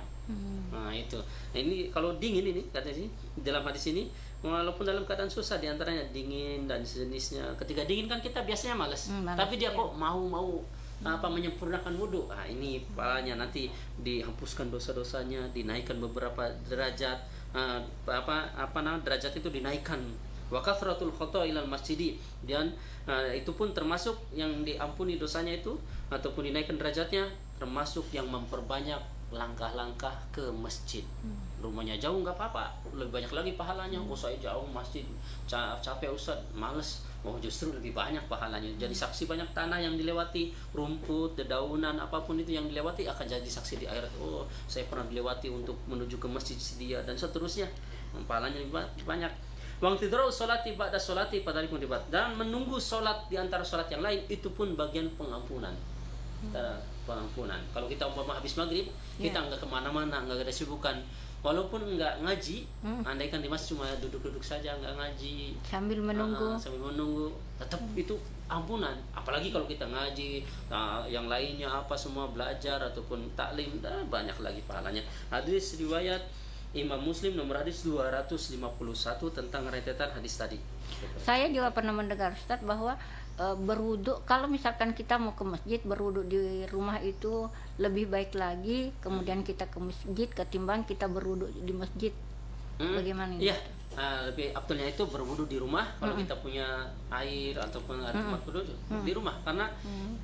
Nah itu. Ini kalau dingin ini katanya sini dalam hadis ini, walaupun dalam keadaan susah, diantaranya dingin dan sejenisnya. Ketika dingin kan kita biasanya malas, tapi dia kok mau menyempurnakan wudhu. Nah ini pahalanya nanti dihapuskan dosa-dosanya, dinaikkan beberapa derajat. Derajat itu dinaikkan. Wa kathratul khata ilal masjidi, dan itu pun termasuk yang diampuni dosanya itu ataupun dinaikkan derajatnya, termasuk yang memperbanyak langkah-langkah ke masjid. Rumahnya jauh nggak apa-apa, lebih banyak lagi pahalanya. Saya jauh masjid, capek Ustaz, males. Justru lebih banyak pahalanya. Jadi saksi banyak tanah yang dilewati, rumput, dedaunan, apapun itu yang dilewati akan jadi saksi di akhirat. Oh, saya pernah dilewati untuk menuju ke masjid dia, dan seterusnya. Pahalanya lebih banyak. Wang tidrau sholati ba'da sholati padalikum dibat, dan menunggu sholat di antara sholat yang lain itu pun bagian pengampunan. Kalau kita umpama habis maghrib, kita nggak kemana-mana, nggak ada sibukan, walaupun nggak ngaji, andaikan di masjid cuma duduk-duduk saja, nggak ngaji, sambil menunggu, tetap itu ampunan. Apalagi kalau kita ngaji, yang lainnya semua belajar ataupun taklim, banyak lagi pahalanya. Hadis riwayat Imam Muslim nomor hadis 251 tentang rentetan hadis tadi. Saya juga pernah mendengar Ustaz bahwa berwudu, kalau misalkan kita mau ke masjid, berwudu di rumah itu lebih baik lagi kemudian kita ke masjid ketimbang kita berwudu di masjid. Bagaimana ini? Iya, lebih afdolnya itu berwudu di rumah kalau kita punya air ataupun air tempat wudu di rumah, karena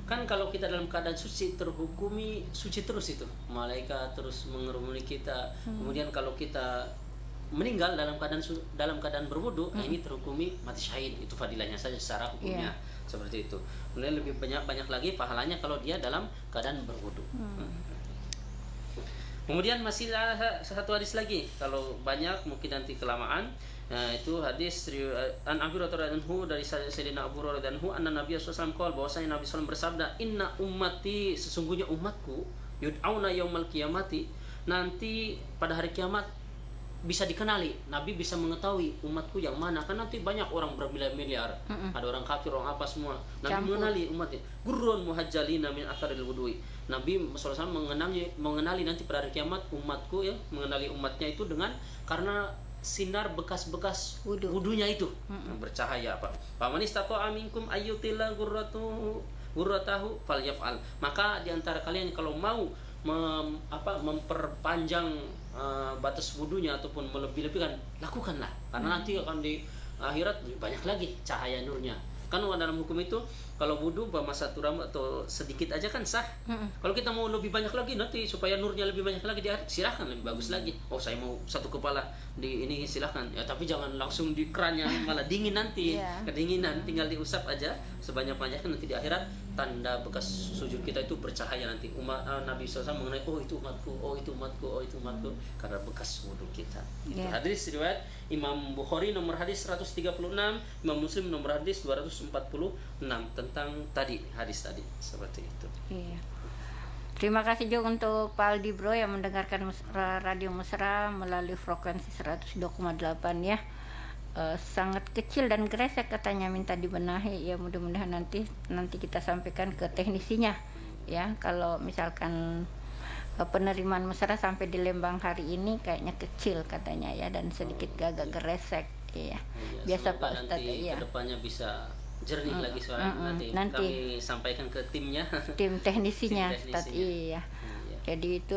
kan kalau kita dalam keadaan suci terhukumi suci terus, itu malaikat terus mengerumuni kita. Kemudian kalau kita meninggal dalam keadaan berwudu, ini terhukumi mati syahid. Itu fadilahnya saja secara hukumnya. Seperti itu. Kemudian lebih banyak lagi pahalanya kalau dia dalam keadaan berwudu. Kemudian masih ada satu hadis lagi, kalau banyak mungkin nanti kelamaan. Itu hadis an Abi Hurairah anhu, dari Sayyidina Abu Hurairah anhu, anna Nabi sallallahu alaihi wasallam bahwasanya Nabi SAW bersabda, inna ummati, sesungguhnya umatku, yud'auna yaumal qiyamati, nanti pada hari kiamat bisa dikenali, Nabi bisa mengetahui umatku yang mana, kan nanti banyak orang bermiliar-miliar, ada orang kafir, orang apa semua. Nabi mengenali umatnya, gurrun muhajjalina min atharil wudu'i. Nabi SAW mengenali nanti pada hari kiamat umatku, ya, mengenali umatnya itu dengan karena sinar bekas-bekas wudunya itu bercahaya apa. Faman istata'a minkum ayyutila gurratahu falyaf'al. Maka di antara kalian kalau mau memperpanjang batas wudunya ataupun melebih-lebihkan, lakukanlah, karena nanti akan di akhirat lebih banyak lagi cahaya nurnya. Kan dalam hukum itu kalau wudu bermasatu rambut atau sedikit aja kan sah. Kalau kita mau lebih banyak lagi nanti supaya nurnya lebih banyak lagi, silahkan, lebih bagus lagi. Oh, saya mau satu kepala di ini, silahkan ya, tapi jangan langsung di kerannya, malah dingin nanti. Kedinginan, tinggal diusap aja sebanyak-banyaknya, nanti di akhirat tanda bekas sujud kita itu bercahaya nanti. Nabi SAW mengenai, oh itu umatku, oh itu umatku, oh itu umatku, karena bekas wudu kita. Itu hadis riwayat Imam Bukhari nomor hadis 136, Imam Muslim nomor hadis 246 tentang hadis tadi seperti itu. Iya. Terima kasih juga untuk Pak Aldi Bro yang mendengarkan Radio Mesra melalui frekuensi 102,8 ya. Sangat kecil dan gresek katanya, minta dibenahi ya, mudah-mudahan nanti kita sampaikan ke teknisinya ya. Kalau misalkan penerimaan Mesra sampai di Lembang hari ini kayaknya kecil katanya ya, dan sedikit agak gresek ya. Biasa Pak Ustadz ya. Kedepannya bisa jernih lagi suara, nanti kami sampaikan ke timnya, tim teknisinya. Iya. Jadi itu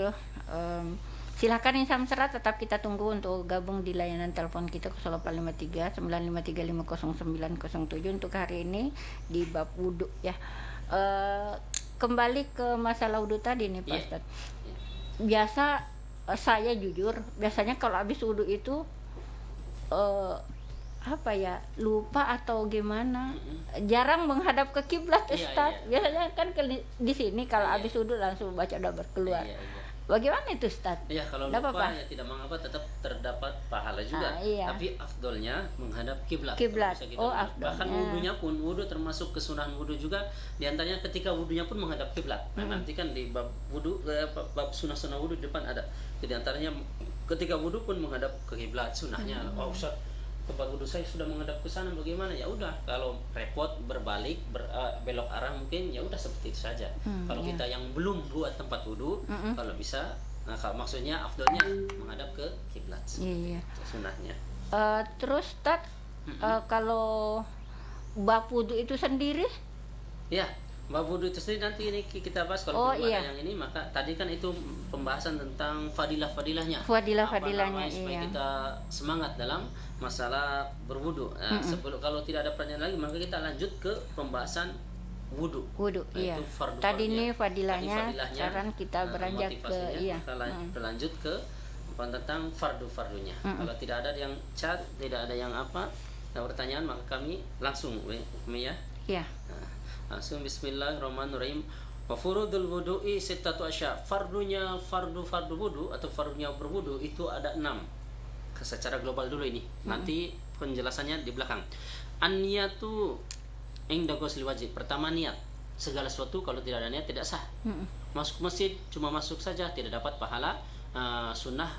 silakan Insan Mesra, tetap kita tunggu untuk gabung di layanan telepon kita 0853 953 50907 untuk hari ini di bab wudu ya. Kembali ke masalah wudu tadi nih Pak Ustadz. Biasa saya jujur, biasanya kalau habis wudu itu lupa atau gimana, jarang menghadap ke kiblat Ustadz. Biasanya kan di sini kalau habis wudu langsung baca doa berkeluar. Bagaimana itu Ustadz? Ya, kalau lupa ya tidak mengapa, tetap terdapat pahala juga. Tapi afdolnya menghadap kiblat. Bahkan wudu termasuk kesunahan wudu juga, diantaranya ketika wudunya pun menghadap kiblat. Nanti kan di bab wudu, bab sunah-sunah wudu di depan ada. Jadi antaranya ketika wudu pun menghadap ke kiblat sunahnya. Oh Ustaz, tempat wudu saya sudah menghadap ke sana, bagaimana? Ya udah, kalau repot berbalik belok arah mungkin ya udah seperti itu saja. Kalau kita yang belum buat tempat wudu, kalau bisa, maksudnya afdolnya menghadap ke kiblat. Sunahnya. Terus kalau bab wudu itu sendiri? Ya, bab wudu itu sendiri nanti ini kita bahas. Kalau belum ada yang ini, maka tadi kan itu pembahasan tentang fadilah-fadilahnya. Fadilah-fadilahnya supaya kita semangat dalam masalah berwudu. Sebelum, kalau tidak ada pertanyaan lagi, maka kita lanjut ke pembahasan wudu. Iya. Tadi ini fadilahnya, sekarang kita beranjak ke kita lanjut ke tentang fardu-fardunya. Kalau tidak ada yang chat, tidak ada yang pertanyaan, maka kami langsung ya. Iya. Langsung bismillahirrahmanirrahim. Wa furudul wudu'i sittatu asya. Fardu wudu atau fardunya berwudu itu ada 6. Secara global dulu ini. Nanti penjelasannya di belakang. An-niyatu inda ghusli wajib. Pertama, niat. Segala sesuatu kalau tidak ada niat tidak sah. Masuk masjid cuma masuk saja tidak dapat pahala sunnah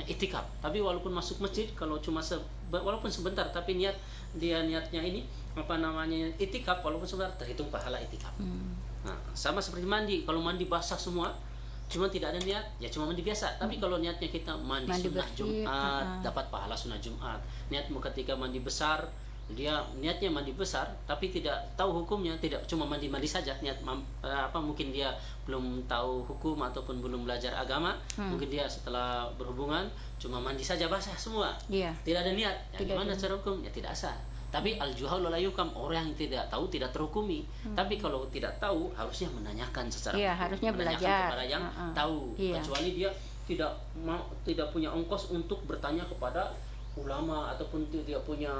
itikaf. Tapi walaupun masuk masjid kalau cuma walaupun sebentar, tapi niatnya ini itikaf, walaupun sebentar terhitung pahala itikaf. Sama seperti mandi. Kalau mandi basah semua, cuma tidak ada niat, ya cuma mandi biasa. Tapi kalau niatnya kita mandi sunnah Jumat, dapat pahala sunnah Jumat. Niatmu ketika mandi besar, dia niatnya mandi besar tapi tidak tahu hukumnya, tidak cuma mandi saja niat mungkin dia belum tahu hukum ataupun belum belajar agama, mungkin dia setelah berhubungan cuma mandi saja basah semua, tidak ada niat, gimana cara hukum? Ya tidak sah. Tapi al-juhalu la yukam, orang yang tidak tahu tidak terhukumi. Tapi kalau tidak tahu harusnya menanyakan secara harusnya menanyakan belajar kepada yang tahu. Kecuali dia tidak punya ongkos untuk bertanya kepada ulama ataupun tidak punya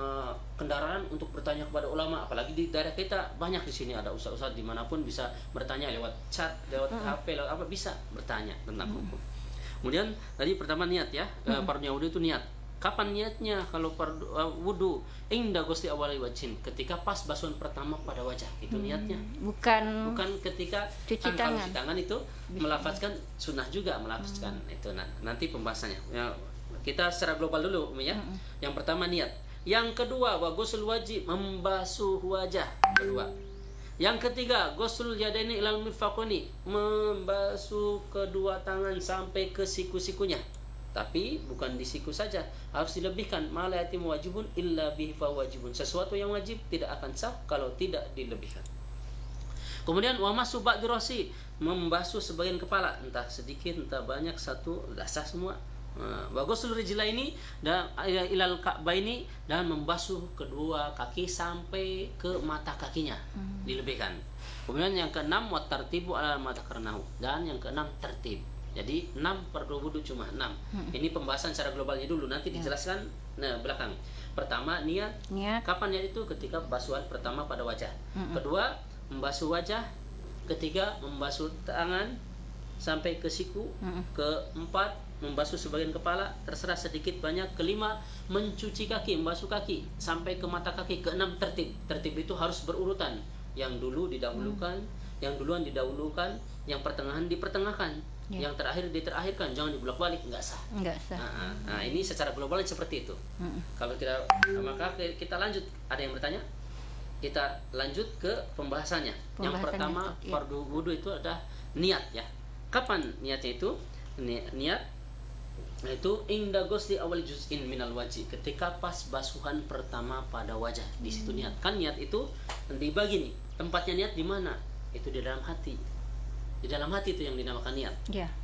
kendaraan untuk bertanya kepada ulama. Apalagi di daerah kita banyak di sini ada ustaz-ustaz dimanapun bisa bertanya lewat chat, lewat HP, lewat apa bisa bertanya tentang hukum. Kemudian tadi pertama niat ya, fardunya wudu itu niat. Kapan niatnya? Kalau wudu inda ghusli awali wajhin, ketika pas basuhan pertama pada wajah, itu niatnya. Bukan ketika cuci tangan. Cuci tangan itu melafazkan sunnah juga melafazkan itu nanti pembahasannya. Ya, kita secara global dulu ya. Yang pertama niat. Yang kedua wa ghusl wajib, membasuh wajah. Kedua. Yang ketiga ghusl yadaini ilal mirfaqani, membasuh kedua tangan sampai ke siku-sikunya. Tapi bukan di siku saja, harus dilebihkan. Ma la yatimu wajibun illa bihi fa wajibun. Sesuatu yang wajib tidak akan sah kalau tidak dilebihkan. Kemudian wa masu ba'di rasi, membasuh sebagian kepala, entah sedikit entah banyak, satu enggak sah semua. Wa ghusl rijlaini dan ilal ka'baini, dan membasuh kedua kaki sampai ke mata kakinya, dilebihkan. Kemudian yang keenam wa tartibu ala ma takarnahu, dan yang keenam tertib. Jadi 6 fardu wudu cuma 6. Ini pembahasan secara globalnya dulu, nanti dijelaskan belakang. Pertama niat. Kapan niat itu? Ketika basuhan pertama pada wajah. Kedua membasuh wajah. Ketiga membasuh tangan sampai ke siku. Keempat membasuh sebagian kepala, terserah sedikit banyak. Kelima mencuci kaki, membasuh kaki sampai ke mata kaki. Keenam tertib. Tertib itu harus berurutan. Yang dulu didahulukan, yang duluan didahulukan, yang pertengahan dipertengahkan. Yang terakhir diterakhirkan, jangan dibolak-balik, enggak sah. Nah, ini secara global seperti itu. Kalau tidak, maka kita lanjut. Ada yang bertanya? Kita lanjut ke pembahasannya. Yang pertama fardu wudu itu adalah niat ya. Kapan niatnya itu? Niat itu inda ghusli awal juz'in minal wajhi, ketika pas basuhan pertama pada wajah. Di situ niat. Kan niat itu dibagi nih. Tempatnya niat di mana? Itu di dalam hati. Di dalam hati itu yang dinamakan niat.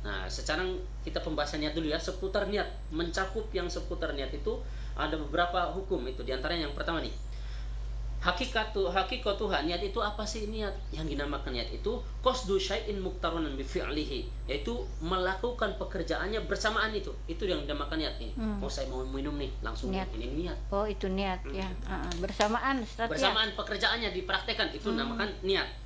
Nah, sekarang kita pembahasan niat dulu ya, seputar niat. Mencakup yang seputar niat itu ada beberapa hukum itu. Di antaranya yang pertama nih, hakikatuha, niat itu apa sih niat? Yang dinamakan niat itu qasdu syai'in muqtaranan bi fi'lihi, yaitu melakukan pekerjaannya bersamaan itu. Itu yang dinamakan niat nih. Saya mau minum nih, langsung niat. Ini niat. Oh, itu niat ya. Bersamaan pekerjaannya dipraktekkan, itu dinamakan niat.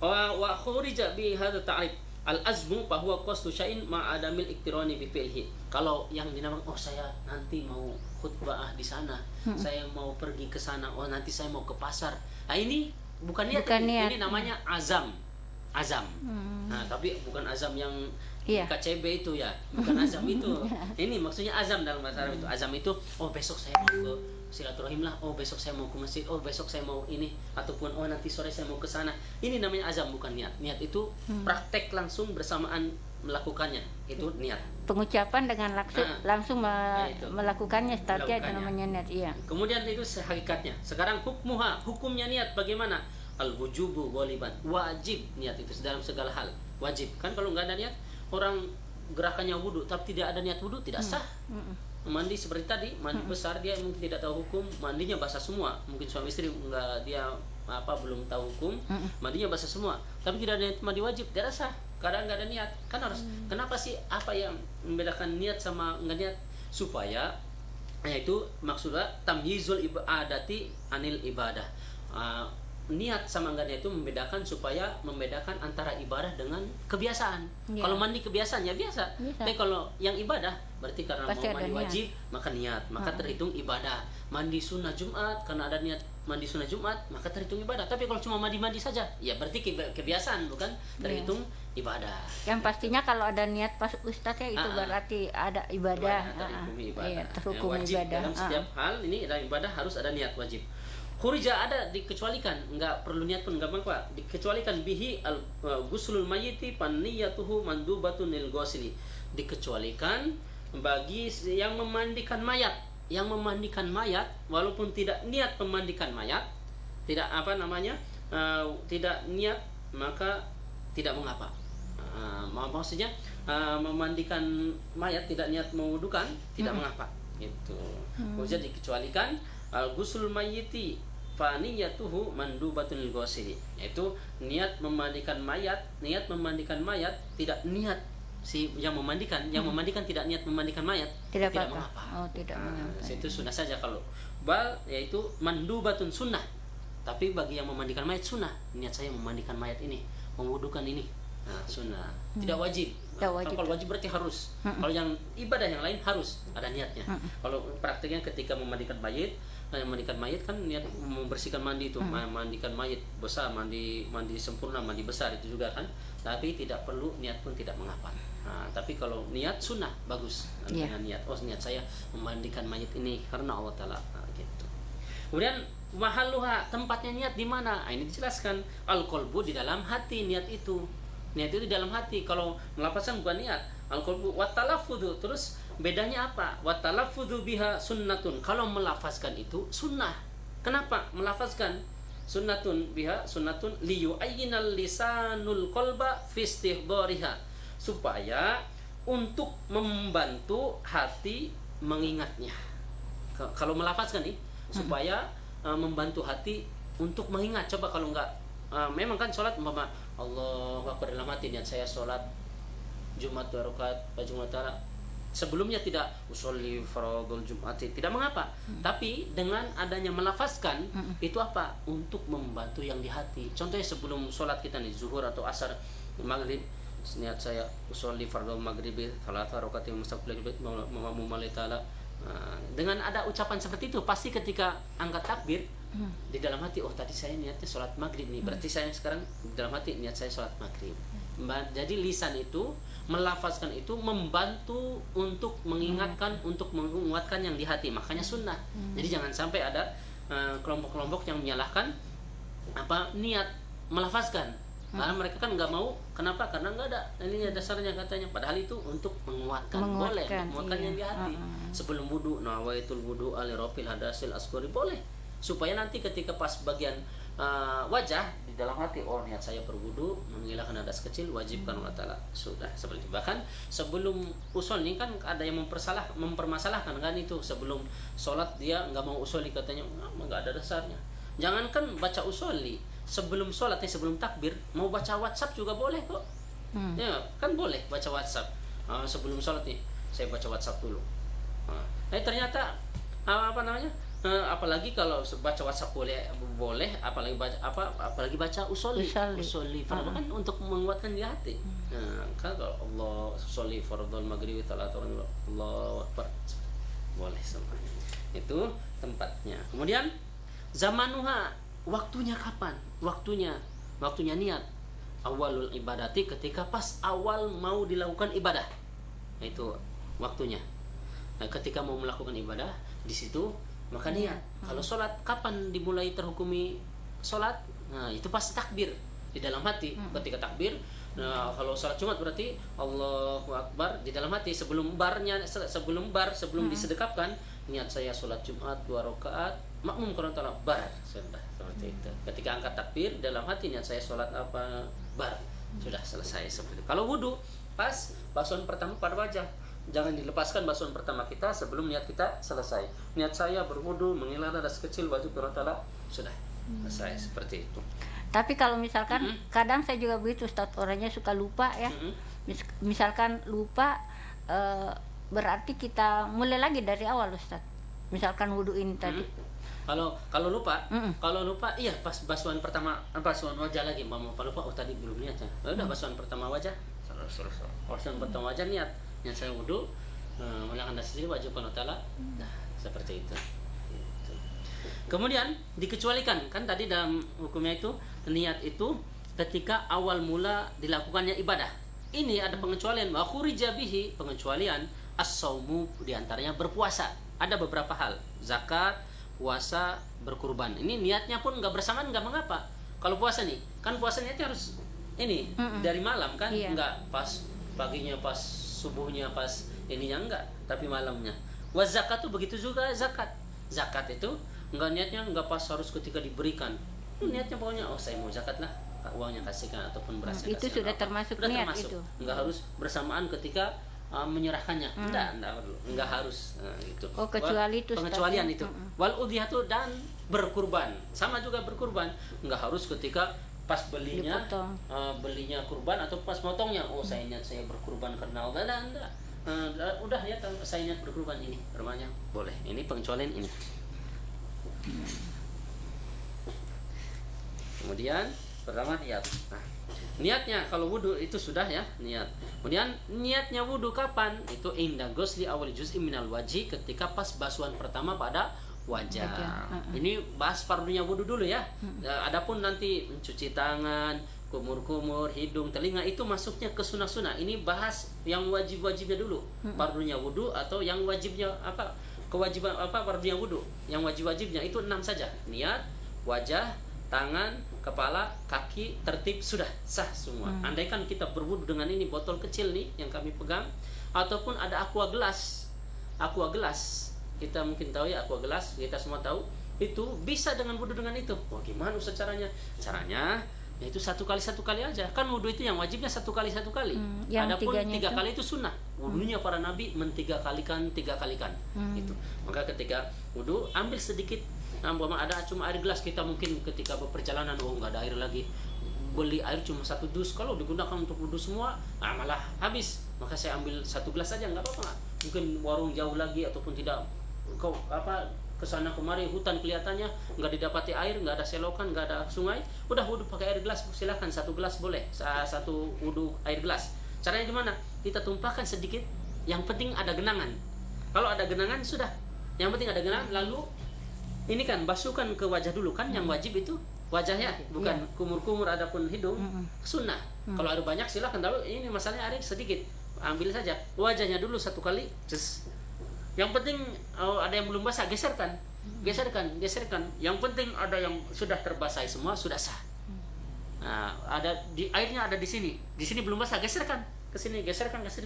Wa khurija bi hadza ta'rif al-azmu fa huwa qasdu syai'in ma adamil iktirani bi fi'lihi. Kalau yang dinamakan saya nanti mau khutbah di sana, saya mau pergi ke sana, nanti saya mau ke pasar. Nah, ini bukan niat. Ini namanya azam. Nah, tapi bukan azam yang KCB itu ya, bukan azam itu. Ini maksudnya azam dalam bahasa Arab itu. Azam itu besok saya mau ke silaturahim lah, besok saya mau ke masjid, besok saya mau ini, ataupun nanti sore saya mau ke sana. Ini namanya azam, bukan niat. Niat itu praktek langsung bersamaan melakukannya, itu niat. Pengucapan dengan langsung melakukannya, startnya itu namanya niat. Kemudian itu hakikatnya. Sekarang hukumnya niat bagaimana? Al-wujubu ghaliban, wajib niat itu dalam segala hal, wajib. Kan kalau nggak ada niat, orang gerakannya wudu tapi tidak ada niat wudu tidak sah. Mandi seperti tadi, mandi besar, dia mungkin tidak tahu hukum, mandinya basah semua. Mungkin suami istri enggak, dia belum tahu hukum, mandinya basah semua, tapi tidak ada niat mandi wajib, tidak sah. Kadang enggak ada niat. Kan harus. Kenapa sih? Apa yang membedakan niat sama enggak niat? Supaya yaitu maksudnya tamyizul ibadati anil ibadah. Niat sama enggak niat itu membedakan antara ibadah dengan kebiasaan. Kalau mandi kebiasaan ya biasa. Tapi kalau yang ibadah berarti karena mau mandi wajib maka niat, maka terhitung ibadah. Mandi sunnah Jumat karena ada niat mandi sunnah Jumat maka terhitung ibadah. Tapi kalau cuma mandi saja ya berarti kebiasaan, bukan terhitung ibadah. Yang pastinya kalau ada niat pas ustadz ya itu berarti ada ibadah. Terhukum ibadah. Dalam setiap hal ini dalam ibadah harus ada niat wajib. Khurija ada dikecualikan, enggak perlu niat pun enggak apa, dikecualikan bihi al-ghuslul mayyiti panniyatuhu mandubatun lil ghusli, dikecualikan bagi yang memandikan mayat. yang memandikan mayat walaupun tidak niat memandikan mayat, tidak tidak niat, maka tidak mengapa. Maksudnya memandikan mayat tidak niat mewudukan tidak mengapa gitu. Kemudian dikecualikan ghusl mayyiti faniyatuhu mandubatun lil ghusli, yaitu niat memandikan mayat tidak niat yang memandikan tidak niat memandikan mayat tidak mengapa. Tidak mengapa. Itu sunnah saja. Kalau bal yaitu mandubatun sunnah, tapi bagi yang memandikan mayat sunnah, niat saya memandikan mayat ini, mewudukan ini, sunnah, tidak wajib. Kalau wajib berarti harus. Kalau yang ibadah yang lain harus ada niatnya. Kalau praktiknya ketika memandikan mayat kan niat membersihkan mandi itu, mandikan mayat besar, mandi sempurna, mandi besar itu juga kan. Tapi tidak perlu, niat pun tidak mengapa. Tapi kalau niat sunnah bagus dengan niat. Niat saya memandikan mayat ini karena Allah Taala gitu. Kemudian mahalluha, tempatnya niat di mana? Ini dijelaskan, al-qalbu, di dalam hati niat itu. Niat itu di dalam hati. Kalau melafazkan bukan niat. Al-qalbu wa talaffudzu, terus bedanya apa? Wa talaffudzu biha sunnatun. Kalau melafazkan itu sunnah. Kenapa melafazkan? Sunnatun biha sunnatun liyu'ayyinal lisanul qalba fi istihdariha, supaya untuk membantu hati mengingatnya. Kalau melafazkan nih supaya membantu hati untuk mengingat. Coba kalau enggak, memang kan sholat umpama Allahu Akbar dalam hati, niat saya sholat Jumat 2 rakaat baju Taala, sebelumnya tidak usolli fardhul Jum'ati, tidak mengapa. Tapi dengan adanya melafazkan itu apa? Untuk membantu yang di hati. Contohnya sebelum sholat kita nih, zuhur atau asar, maghrib, niat saya usolli fardhul maghribi 3 rakaat mustaqbil Taala. Dengan ada ucapan seperti itu, pasti ketika angkat takbir di dalam hati, oh tadi saya niatnya sholat maghrib nih, berarti saya sekarang di dalam hati niat saya sholat maghrib. Jadi lisan itu melafazkan itu membantu untuk mengingatkan, untuk menguatkan yang di hati, makanya sunnah. Jadi jangan sampai ada kelompok-kelompok yang menyalahkan niat melafazkan. Karena mereka kan nggak mau. Kenapa? Karena nggak ada ininya dasarnya katanya. Padahal itu untuk menguatkan boleh, menguatkan yang di hati. Sebelum wudu, nawaitul wudu ali rafil hadasil asghari, boleh. Supaya nanti ketika pas bagian wajah di dalam hati, oh niat saya berwudu menghilangkan hadas kecil, wajibkan Allah Taala. Sudah seperti itu. Bahkan sebelum usul ini kan ada yang mempermasalahkan kan itu, sebelum sholat dia nggak mau usoli, katanya nggak ada dasarnya. Jangankan baca usoli, sebelum sholat sebelum takbir mau baca WhatsApp juga boleh kok. Ya kan boleh baca WhatsApp. Sebelum sholat nih saya baca WhatsApp dulu. Ternyata apalagi kalau baca WhatsApp boleh, apalagi baca usoli fardhu kan untuk menguatkan di hati. Kan kalau Allah sholli fardhul maghribi Allahu akbar, boleh semuanya. Itu tempatnya. Kemudian zamanuha, waktunya kapan? Waktunya niat. Awalul ibadati, ketika pas awal mau dilakukan ibadah. Itu waktunya. Nah, ketika mau melakukan ibadah di situ maka niat. Kalau sholat, kapan dimulai terhukumi sholat? Nah, itu pas takbir di dalam hati. Ketika takbir, nah kalau sholat Jumat berarti Allahu Akbar di dalam hati. Sebelum disedekapkan, niat saya sholat Jumat 2 rakaat makmum karena Ta'ala, bar, sudah seperti itu. Ketika angkat takbir dalam hati, niat saya sholat bar, sudah selesai seperti itu. Kalau wudu, pas basuhan pertama pada wajah. Jangan dilepaskan basuhan pertama kita sebelum niat kita selesai. Niat saya berwudu menghilangkan hadas kecil, wajib karena Ta'ala, sudah selesai seperti itu. Tapi kalau misalkan kadang saya juga begitu Ustaz, orangnya suka lupa ya. Misalkan lupa, berarti kita mulai lagi dari awal Ustaz. Misalkan wudu ini tadi. Kalau lupa, iya pas basuhan pertama, basuhan wajah lagi, mau lupa, oh tadi belum niat ya. Udah basuhan pertama wajah, basuhan pertama wajah niat saya wudu, menghilangkan hadas kecil, wajib karena Ta'ala. Nah, seperti itu. Kemudian dikecualikan kan tadi dalam hukumnya itu, niat itu ketika awal mula dilakukannya ibadah. Ini ada pengecualian, wa khurija bihi, pengecualian as-saumu, diantaranya berpuasa. Ada beberapa hal, zakat, puasa, berkurban. Ini niatnya pun nggak bersamaan, nggak mengapa. Kalau puasa nih, kan puasa niatnya harus ini dari malam kan, nggak pas paginya, pas subuhnya, pas ininya enggak, tapi malamnya. Wa zakat tuh begitu juga zakat. Zakat itu enggak niatnya enggak pas harus ketika diberikan. Niatnya pokoknya saya mau zakat lah, uangnya kasihkan ataupun berasnya itu kasihkan. sudah termasuk Sudah niat termasuk. itu. Enggak harus bersamaan ketika menyerahkannya. Enggak harus gitu. Oh, kecuali itu pengecualian Ustaz, itu. Wal udhiyatu dan berkurban. Sama juga berkurban. Enggak harus ketika pas belinya belinya kurban atau pas motongnya. Oh, saya niat saya berkurban karena Allah. Enggak. Udah ya saya niat berkurban ini. Bermakna boleh. Ini pengecualian ini. Kemudian pertama niat. Nah, niatnya kalau wudu itu sudah ya niat. Kemudian niatnya wudu kapan? Itu inda ghusli awal juz'i minal wajhi, ketika pas basuhan pertama pada wajah. Ini bahas fardunya wudu dulu ya. Adapun nanti mencuci tangan, kumur-kumur, hidung, telinga itu masuknya ke sunnah-sunnah. Ini bahas yang wajib-wajibnya dulu. Fardunya wudu atau yang wajibnya apa? Kewajiban apa fardunya wudu? Yang wajib-wajibnya itu 6 saja. Niat, wajah, tangan, kepala, kaki, tertib, sudah sah semua. Andaikan kita berwudu dengan ini botol kecil nih yang kami pegang, ataupun ada aqua gelas, kita mungkin tahu ya aqua gelas, kita semua tahu itu bisa dengan wudu dengan itu. Wah, gimana Ustaz caranya? Caranya yaitu satu kali aja. Kan wudu itu yang wajibnya satu kali. Adapun 3 kali itu sunnah. Wudunya para nabi 3 kalikan. Gitu. Maka ketika wudu ambil sedikit. Nah, ada cuma air gelas, kita mungkin ketika berperjalanan nggak ada air lagi, beli air cuma 1 dus. Kalau digunakan untuk wudu semua, malah habis. Maka saya ambil 1 gelas saja, nggak apa-apa. Mungkin warung jauh lagi ataupun tidak kesana kemari hutan kelihatannya nggak didapati air, nggak ada selokan, nggak ada sungai, udah wudu pakai air gelas, silakan 1 gelas boleh, 1 wudu air gelas. Caranya gimana? Kita tumpahkan sedikit, yang penting ada genangan. Kalau ada genangan sudah, yang penting ada genangan. Lalu ini kan basuhkan ke wajah dulu kan, yang wajib itu wajahnya, bukan kumur-kumur adapun hidung, sunnah. Kalau ada banyak silakan, tahu ini masalahnya air sedikit, ambil saja wajahnya dulu 1 kali. Yang penting ada yang belum basah, geserkan. Yang penting ada yang sudah terbasahi semua, sudah sah. Nah, ada di airnya ada di sini belum basah, geserkan ke sini, geserkan. Yang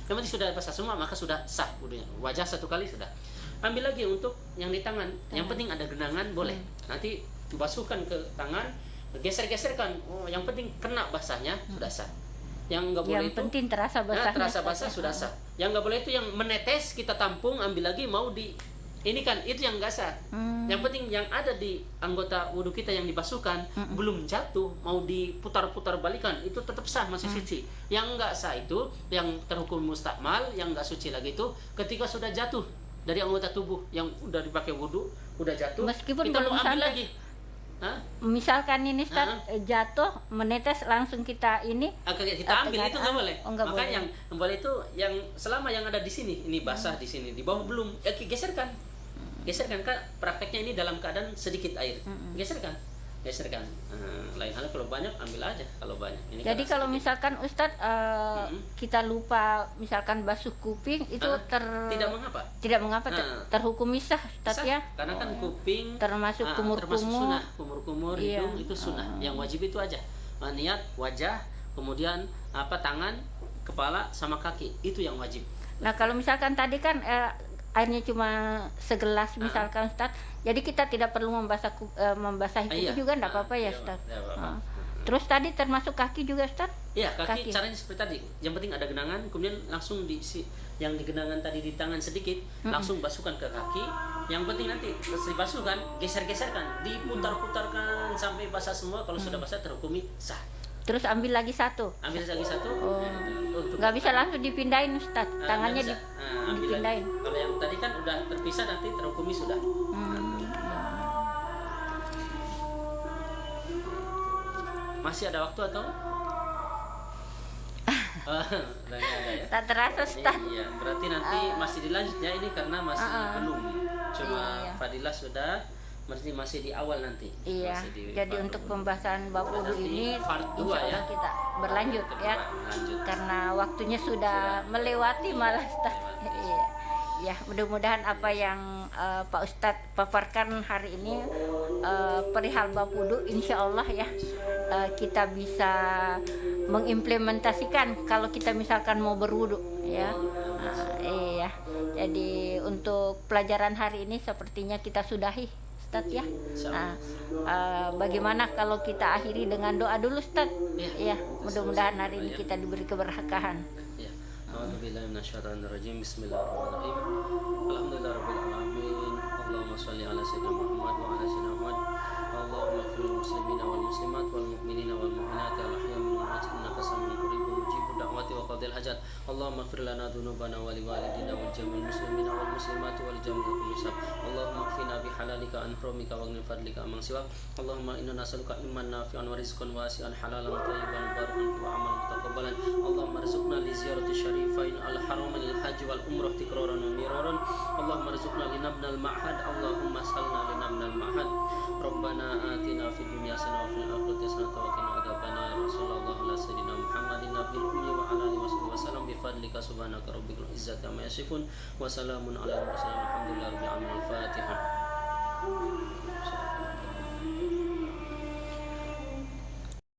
penting sudah basah semua, maka sudah sah wudunya. Wajah 1 kali sudah. Ambil lagi untuk yang di tangan. Yang penting ada genangan boleh. Nanti basuhkan ke tangan, geser-geserkan. Oh, yang penting kena basahnya sudah sah. Yang enggak boleh yang penting terasa basahnya. Terasa basah sudah sah. Yang enggak boleh itu yang menetes, kita tampung, ambil lagi mau di ini kan itu yang enggak sah. Yang penting yang ada di anggota wudu kita yang dibasuhkan belum jatuh, mau diputar-putar balikan, itu tetap sah, masih suci. Yang enggak sah itu yang terhukum mustakmal, yang enggak suci lagi itu ketika sudah jatuh dari anggota tubuh yang udah dipakai wudu, udah jatuh, meskipun kita belum mau ambil sampai lagi. Misalkan ini Ustaz jatuh, menetes langsung kita ini kita ambil itu nggak boleh. Maka boleh. Yang boleh itu yang selama yang ada di sini, ini basah di sini, di bawah belum, geserkan kan, prakteknya ini dalam keadaan sedikit air, geserkan. Lain halnya kalau banyak ambil aja kalau banyak. Ini jadi kalau misalkan Ustadz kita lupa misalkan basuh kuping itu tidak mengapa terhukumi sah Ustadz ya. Karena kan kuping termasuk kumur-kumur hidung itu sunnah. Yang wajib itu aja niat, wajah, kemudian tangan, kepala sama kaki, itu yang wajib. Nah kalau misalkan tadi kan airnya cuma segelas misalkan Ustaz, jadi kita tidak perlu membasahi kuku juga enggak apa-apa ya Ustaz. Terus tadi termasuk kaki juga Ustaz? Iya, kaki caranya seperti tadi. Yang penting ada genangan, kemudian langsung yang di genangan tadi di tangan sedikit, langsung basuhkan ke kaki. Yang penting nanti dibasuhkan, geser-geserkan, diputar-putarkan sampai basah semua. Kalau sudah basah terhukumi sah. Terus ambil lagi satu. Nggak bisa langsung dipindahin Ustaz, tangannya dipindahin. Kalau yang tadi kan udah terpisah, nanti terhukumi sudah. Masih ada waktu atau? Udah ada ya. Tak terasa Ustaz. Iya, berarti nanti masih dilanjut ya ini karena masih belum. Cuma Fadilah sudah. Masih di awal nanti. Iya. Jadi untuk pembahasan bab wudu ini insyaallah kita berlanjut ya. Karena waktunya sudah melewati malah Ustaz. Iya. Ya, mudah-mudahan apa yang Pak Ustadz paparkan hari ini perihal bab wudu insyaallah ya kita bisa mengimplementasikan kalau kita misalkan mau berwudu ya. Iya. ya. Jadi untuk pelajaran hari ini sepertinya kita sudahi, Ustaz ya. Nah, bagaimana kalau kita akhiri dengan doa dulu, Ustaz? Ya, mudah-mudahan hari ini kita diberi keberkahan. Ya. A'udzubillahi minasyaitonirrajim. Bismillahirrahmanirrahim. Alhamdulillahirabbil alamin. Allahumma shalli ala sayyidina Muhammad wa ala sayyidina Muhammad. Allahumma ighfir lil muslimina wal muslimat wal mu'minina wal mu'minat al ahya'i minhum wal amwat innaka samiun qaribun mujibud da'wati wa qadil hajat. Allahumma ighfir lana dhunubana wa li walidina wal jami'il muslimina wal muslimat wal jami'il kulli. Allahumma ighfirna bihalalika an haramika wa ghni fadlika amman siwak. Allahumma inna nas'aluka ilman nafi'an wa rizqan wasi'an halalan thayyiban barakan wa amalan mutaqabbalan. Allahumma arzuqna li ziyarati syarifain al haramain al hajj wal umrah tikraran wa miraran. Allahumma arzuqna li nabnal ma'had. Allahumma salna li nabnal ma'had. Rabbana atina fid dunya hasanah wa fil akhirati hasanah wa qina adzabannar. Sallallahu ala sayyidina Muhammadin nabiyil ummi wa ala alihi wasallam bi fadlika subhanaka rabbikal izzati amma yasifun wa salamun alal mursalin walhamdulillahi rabbil alamin.